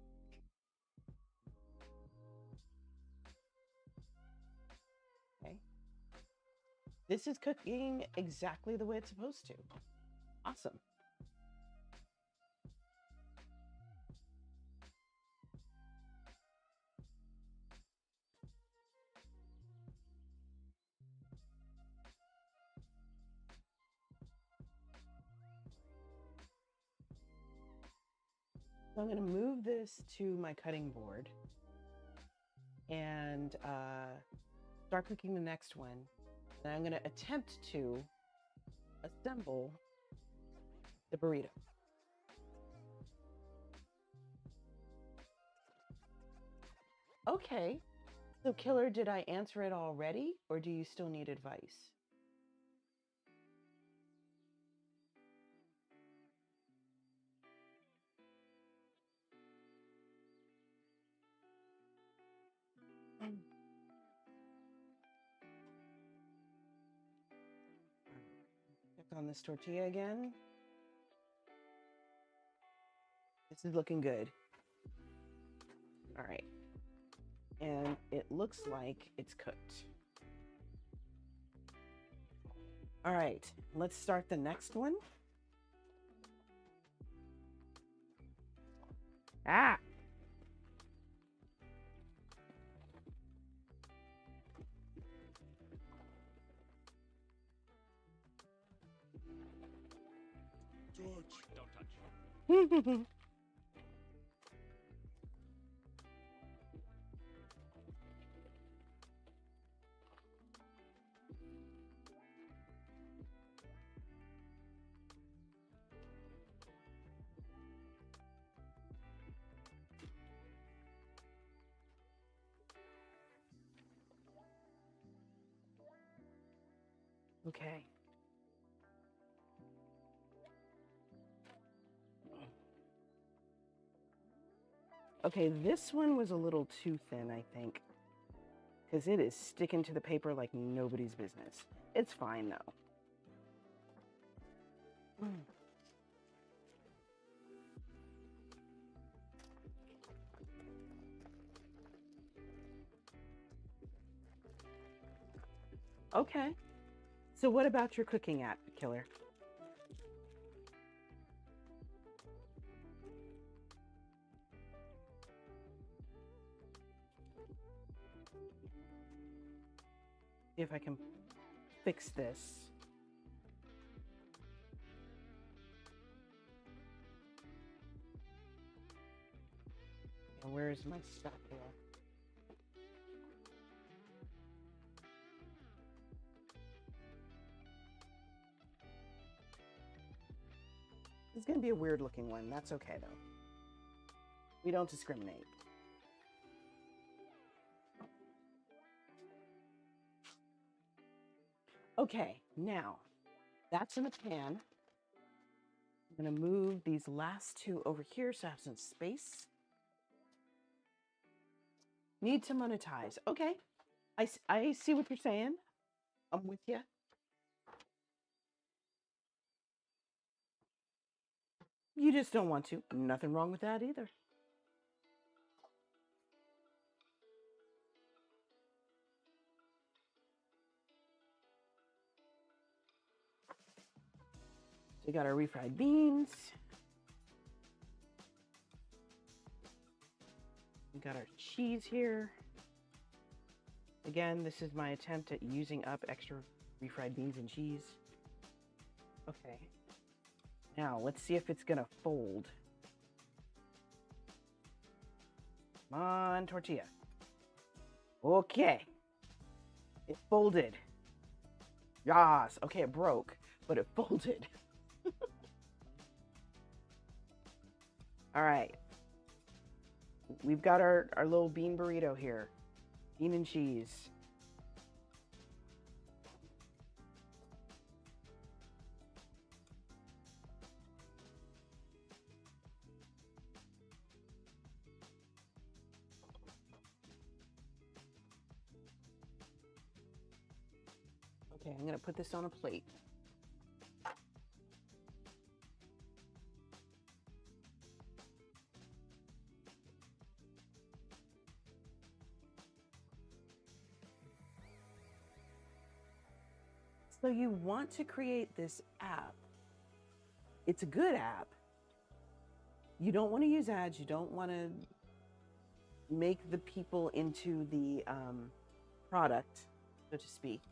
okay. This is cooking exactly the way it's supposed to. Awesome. So I'm going to move this to my cutting board and start cooking the next one. And I'm going to attempt to assemble the burrito. Okay. So, Killer, did I answer it already, or do you still need advice? Check on this tortilla again. This is looking good. All right. And it looks like it's cooked. All right, let's start the next one. Ah! Don't touch. Okay. Okay, this one was a little too thin, I think, because it is sticking to the paper like nobody's business. It's fine, though. Okay. So what about your cooking app, Killer? See if I can fix this. And where's my stuff here? It's going to be a weird looking one. That's okay, though. We don't discriminate. Okay, now that's in the pan. I'm going to move these last two over here so I have some space. Need to monetize. Okay, I see what you're saying. I'm with you. You just don't want to. Nothing wrong with that either. So we got our refried beans. We got our cheese here. Again, this is my attempt at using up extra refried beans and cheese. Okay. Now, let's see if it's gonna fold. Come on, tortilla. Okay. It folded. Yas. Okay, it broke, but it folded. All right. We've got our little bean burrito here. Bean and cheese. Okay, I'm going to put this on a plate. So you want to create this app. It's a good app. You don't want to use ads. You don't want to make the people into the product, so to speak.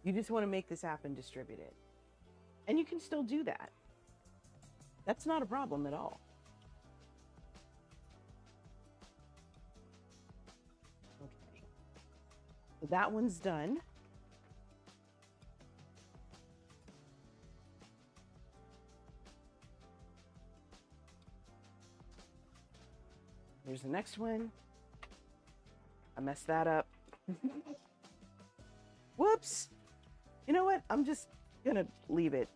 You just want to make this app and distribute it. And you can still do that. That's not a problem at all. Okay. So that one's done. Here's the next one. I messed that up. Whoops. You know what? I'm just gonna leave it.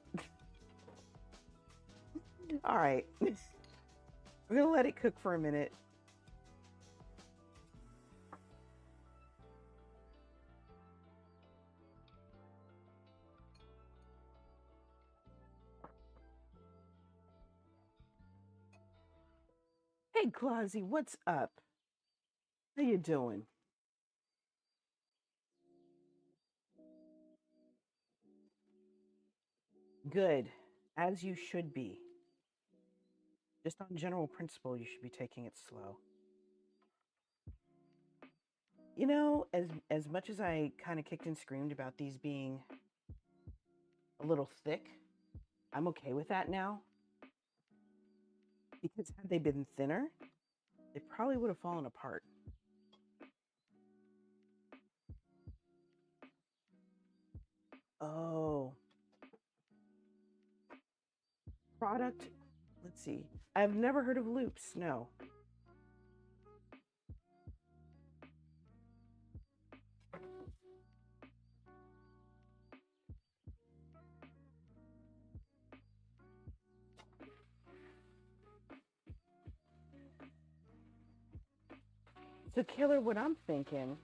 All right. I'm gonna let it cook for a minute. Hey, Clausy, what's up? How you doing? Good, as you should be. Just on general principle, you should be taking it slow. You know, as much as I kind of kicked and screamed about these being a little thick, I'm okay with that now. Because had they been thinner, they probably would have fallen apart. Oh. Product, let's see. I've never heard of loops, no. So, Killer, what I'm thinking,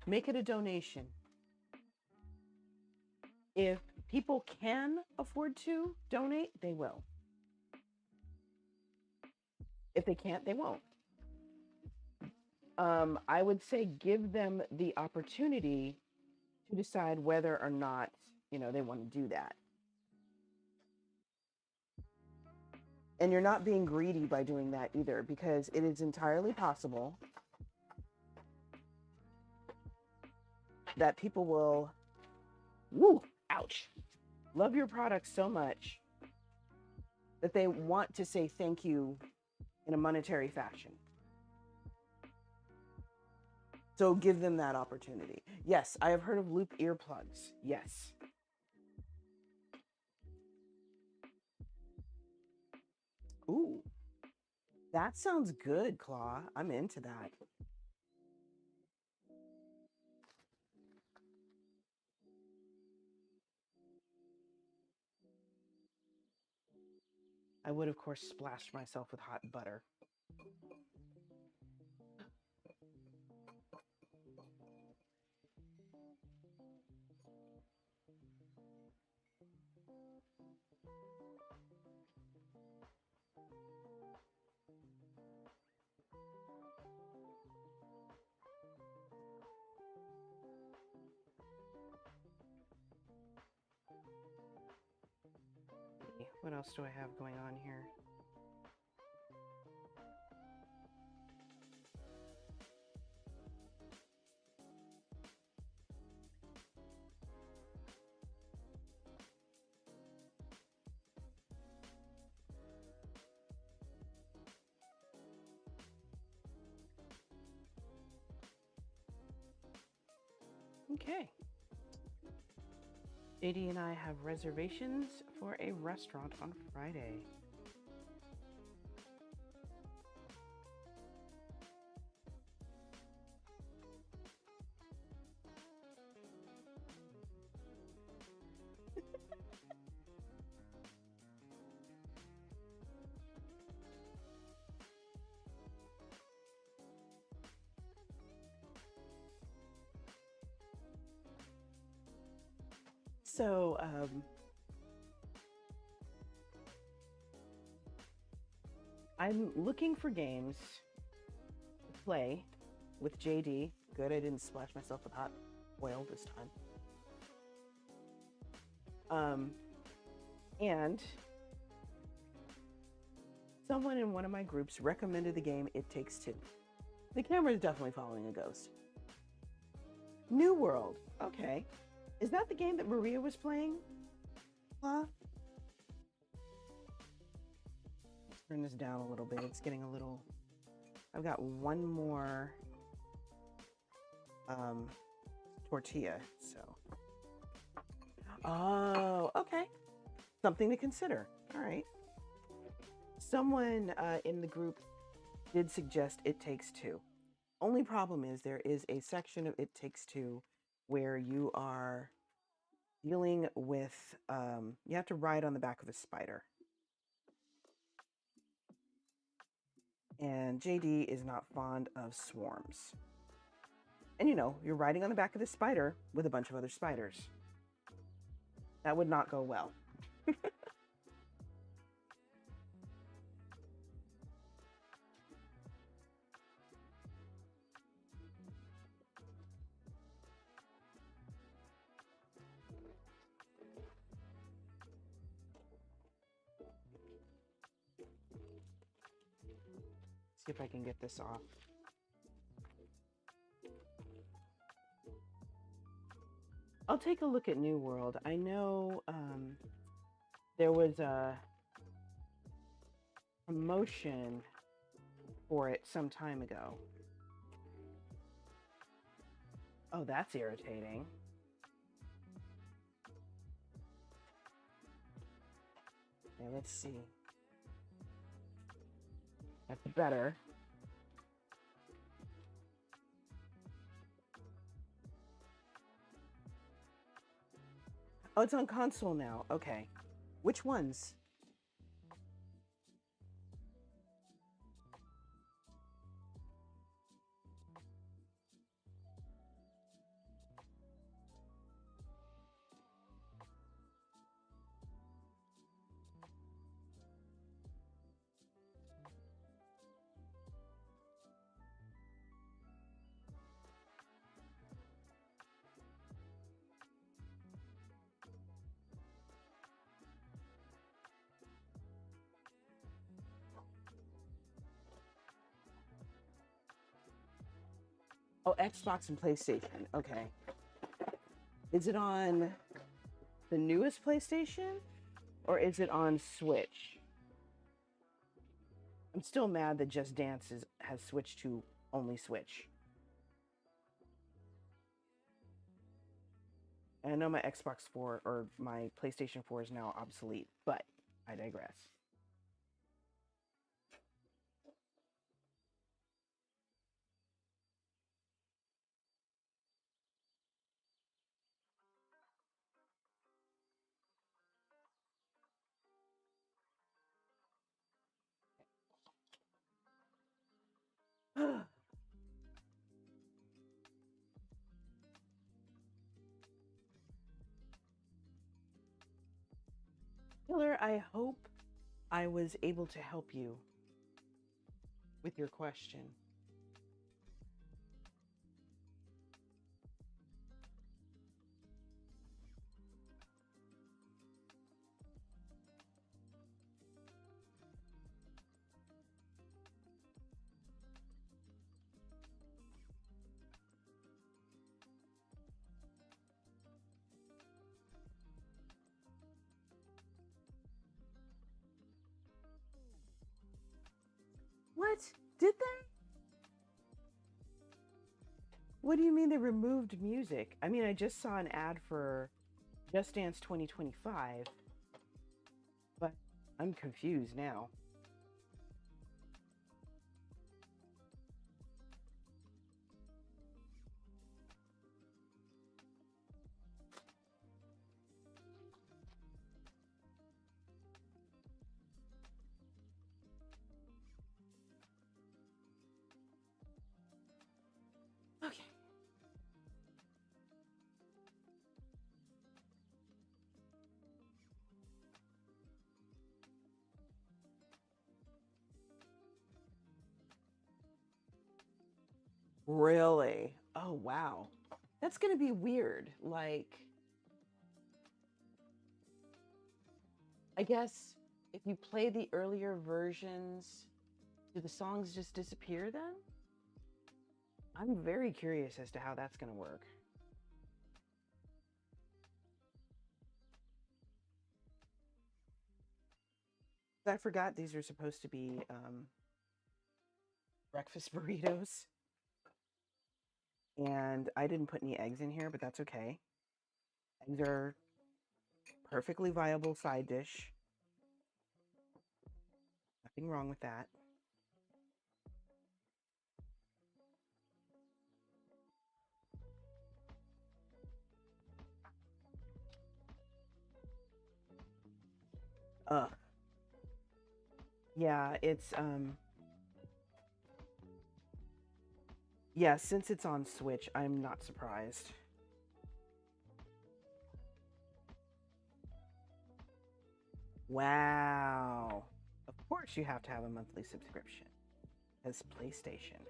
make it a donation. If people can afford to donate, they will. If they can't, they won't. I would say give them the opportunity to decide whether or not, they want to do that. And you're not being greedy by doing that either, because it is entirely possible that people will, ouch, love your product so much that they want to say thank you in a monetary fashion. So give them that opportunity. Yes, I have heard of loop earplugs. Yes. Ooh, that sounds good, Claw. I'm into that. I would, of course, splash myself with hot butter. What else do I have going on here? Okay. JD and I have reservations for a restaurant on Friday. So, I'm looking for games to play with JD. Good, I didn't splash myself with hot oil this time. And someone in one of my groups recommended the game It Takes Two. The camera is definitely following a ghost. New World. Okay. Is that the game that Maria was playing? Huh? Let's turn this down a little bit. It's getting a little... I've got one more tortilla, so... Oh, okay. Something to consider. All right. Someone in the group did suggest It Takes Two. Only problem is there is a section of It Takes Two where you are dealing with, you have to ride on the back of a spider. And JD is not fond of swarms. And you know, you're riding on the back of the spider with a bunch of other spiders. That would not go well. See if I can get this off. I'll take a look at New World. I know there was a promotion for it some time ago. Oh, that's irritating. Okay, let's see. That's better. Oh, it's on console now. Okay. Which ones? Oh, Xbox and PlayStation. Okay. Is it on the newest PlayStation or is it on Switch? I'm still mad that Just Dance has switched to only Switch. And I know my Xbox 4 or my PlayStation 4 is now obsolete, but I digress. Killer, I hope I was able to help you with your question. What? Did they? What do you mean they removed music? I mean, I just saw an ad for Just Dance 2025, but I'm confused now. Okay. Really? Oh, wow. That's going to be weird. Like, I guess if you play the earlier versions, do the songs just disappear then? I'm very curious as to how that's going to work. I forgot these are supposed to be breakfast burritos. And I didn't put any eggs in here, but that's okay. Eggs are perfectly viable side dish. Nothing wrong with that. Yeah, it's yeah, since it's on Switch, I'm not surprised. Wow. Of course you have to have a monthly subscription. As PlayStation.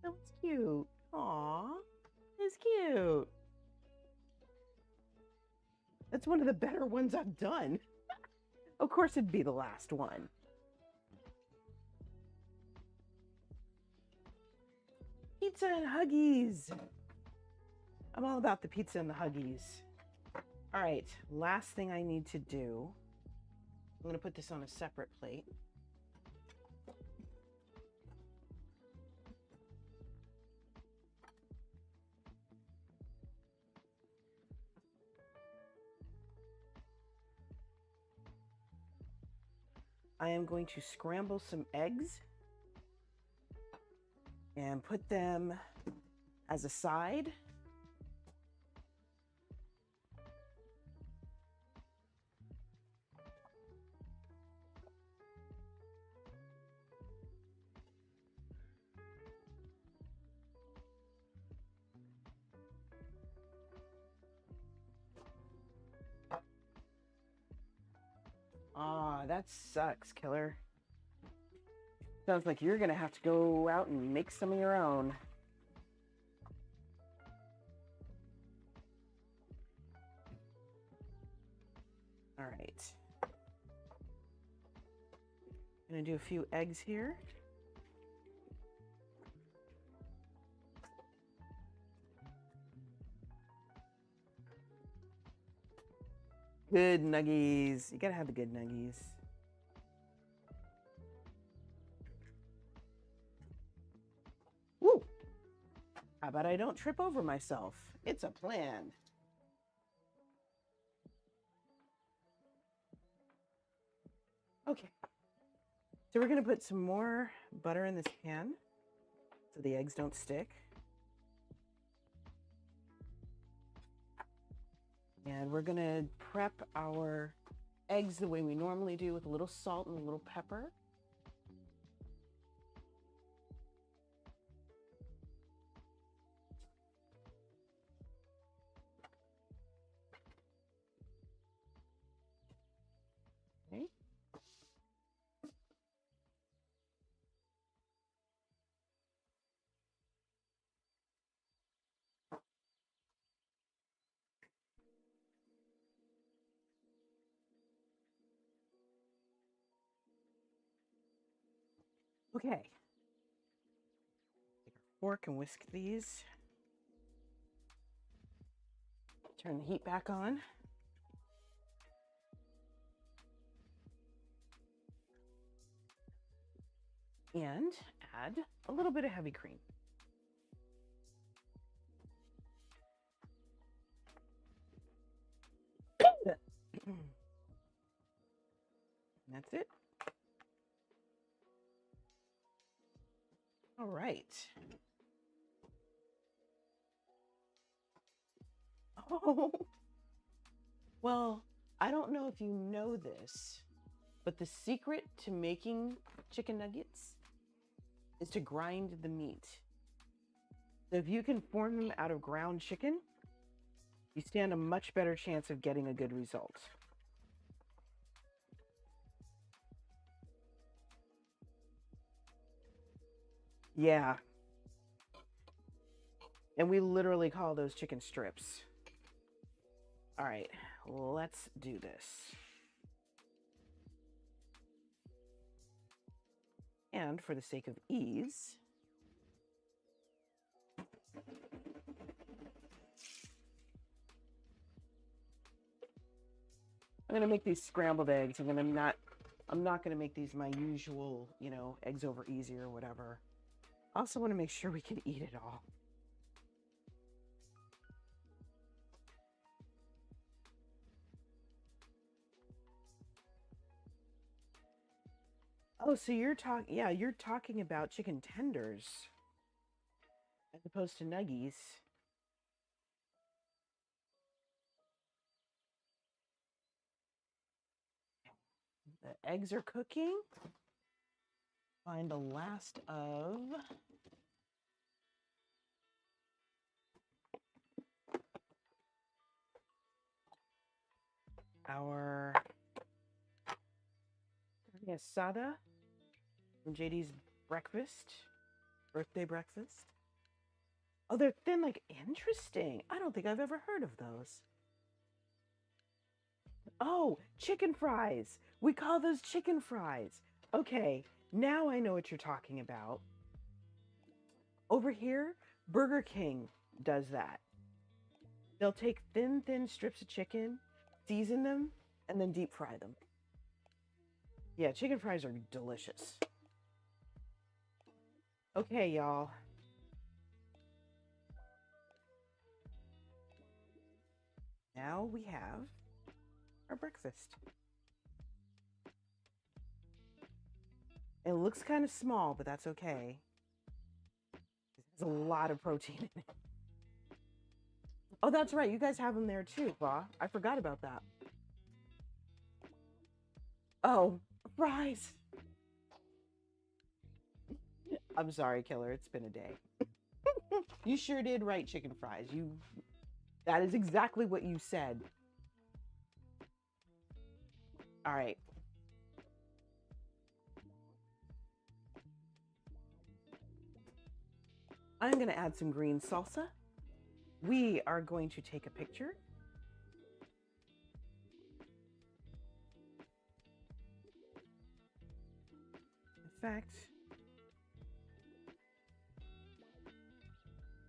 That was cute. Aw, it's cute. That's one of the better ones I've done. Of course it'd be the last one. Pizza and Huggies. I'm all about the pizza and the Huggies. All right, last thing I need to do. I'm going to put this on a separate plate. I am going to scramble some eggs and put them as a side. Ah, that sucks, killer. Sounds like you're gonna have to go out and make some of your own. All right. I'm gonna do a few eggs here. Good nuggies. You gotta have the good nuggies. Woo! How about I don't trip over myself? It's a plan. Okay. So we're gonna put some more butter in this pan so the eggs don't stick. And we're gonna prep our eggs the way we normally do with a little salt and a little pepper. Okay. Okay. Take our fork and whisk these. Turn the heat back on. And add a little bit of heavy cream. That's it. All right. Oh, well, I don't know if you know this, but the secret to making chicken nuggets is to grind the meat. So if you can form them out of ground chicken, you stand a much better chance of getting a good result. Yeah. And we literally call those chicken strips. All right, let's do this. And for the sake of ease, I'm gonna make these scrambled eggs. I'm not gonna make these my usual, eggs over easy or whatever. I also want to make sure we can eat it all. Oh, so you're talking about chicken tenders as opposed to nuggies. The eggs are cooking. Find the last of our carne asada from JD's birthday breakfast. Oh, they're thin, like, interesting. I don't think I've ever heard of those. Oh, chicken fries. We call those chicken fries. Okay, now I know what you're talking about. Over here, Burger King does that. They'll take thin strips of chicken, season them, and then deep fry them. Yeah, chicken fries are delicious. Okay, y'all. Now we have our breakfast. It looks kind of small, but that's okay. There's a lot of protein in it. Oh, that's right. You guys have them there too, Ba. I forgot about that. Oh, fries. I'm sorry, Killer. It's been a day. You sure did right, chicken fries. That is exactly what you said. All right. I'm going to add some green salsa. We are going to take a picture. In fact,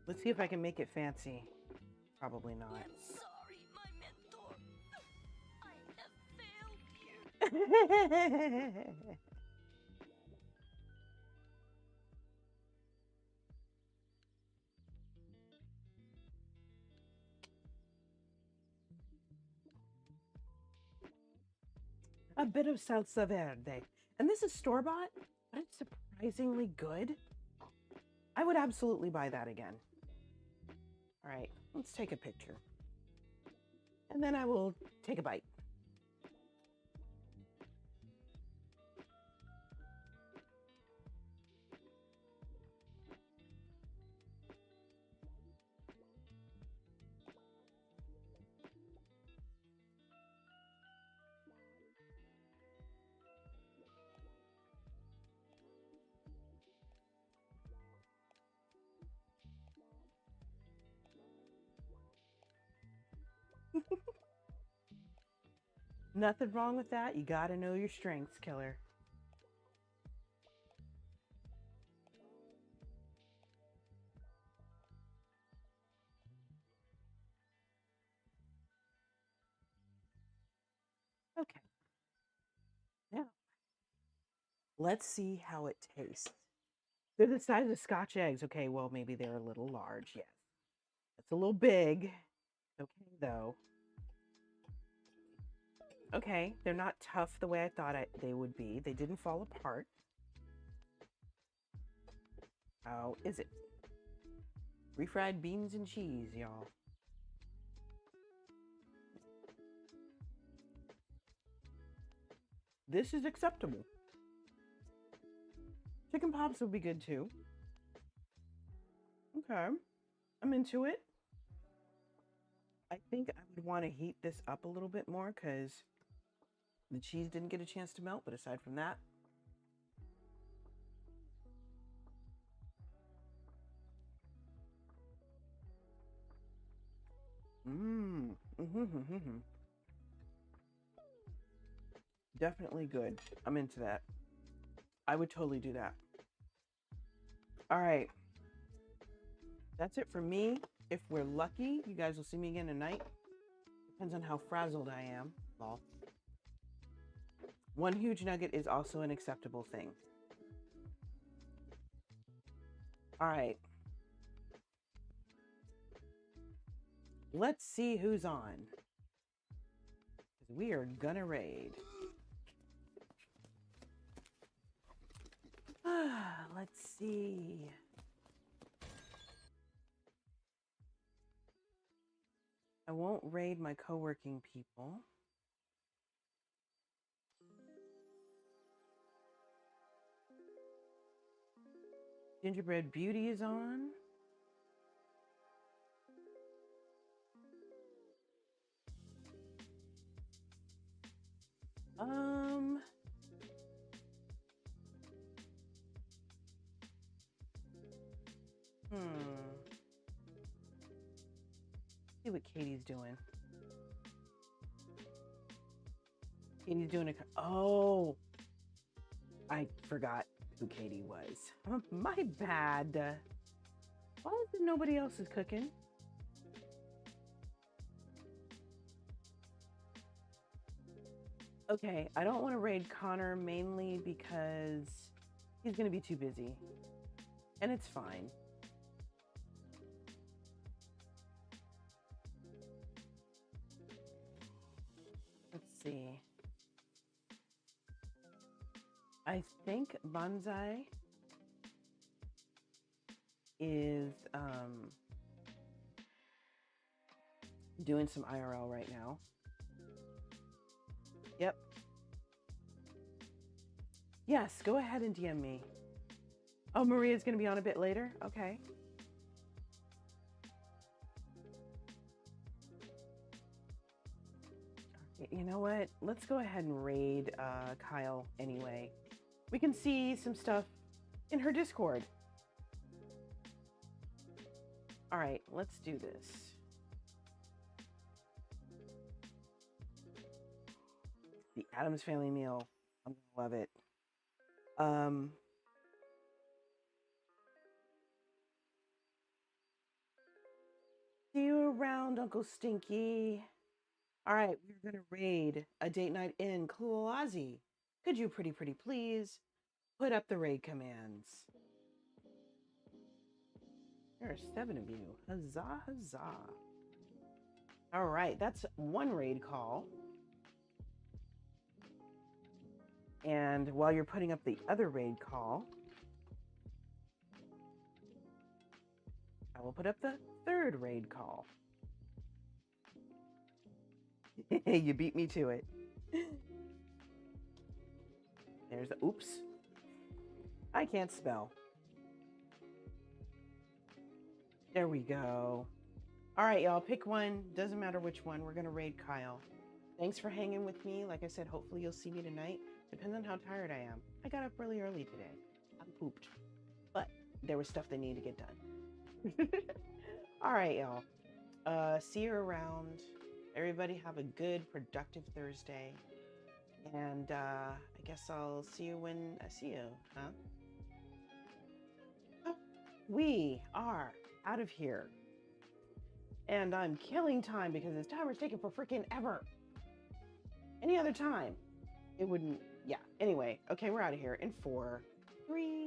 let's see if I can make it fancy. Probably not. I'm sorry, my mentor. I have failed you. A bit of salsa verde. And this is store-bought, but it's surprisingly good. I would absolutely buy that again. All right, let's take a picture. And then I will take a bite. Nothing wrong with that. You got to know your strengths, Killer. Okay. Now, let's see how it tastes. They're the size of Scotch eggs. Okay, well, maybe they're a little large. Yes. It's a little big. Okay, though. Okay, they're not tough the way I thought they would be. They didn't fall apart. How is it? Refried beans and cheese, y'all. This is acceptable. Chicken pops would be good too. Okay, I'm into it. I think I would want to heat this up a little bit more because the cheese didn't get a chance to melt, but aside from that, definitely good. I'm into that. I would totally do that. All right. That's it for me. If we're lucky, you guys will see me again tonight. Depends on how frazzled I am. Well, one huge nugget is also an acceptable thing. All right. Let's see who's on. We are gonna raid. Let's see. I won't raid my co-working people. Gingerbread Beauty is on. See what Katie's doing. Katie's doing a... Oh! I forgot who Katie was. My bad. Why is it nobody else is cooking? Okay, I don't want to raid Connor mainly because he's going to be too busy. And it's fine. Let's see. I think Bonsai is doing some IRL right now. Yep. Yes, go ahead and DM me. Oh, Maria's going to be on a bit later? Okay. You know what? Let's go ahead and raid Kyle anyway. We can see some stuff in her Discord. All right, let's do this. The Addams Family meal. I'm gonna love it. See you around, Uncle Stinky. All right, we're gonna raid a date night in Clausy. Could you pretty please put up the raid commands? There are 7 of you. Huzzah, huzzah. All right, that's one raid call. And while you're putting up the other raid call, I will put up the 3rd raid call. You beat me to it. There's the oops. I can't spell. There we go. All right, y'all, pick one. Doesn't matter which one. We're going to raid Kyle. Thanks for hanging with me. Like I said, hopefully you'll see me tonight. Depends on how tired I am. I got up really early today. I'm pooped. But there was stuff that needed to get done. All right, y'all. See you around. Everybody have a good, productive Thursday. And I guess I'll see you when I see you, huh? Oh, we are out of here. And I'm killing time because this timer's taking for freaking ever. Any other time, it wouldn't. Yeah. Anyway, okay, we're out of here in 4, 3,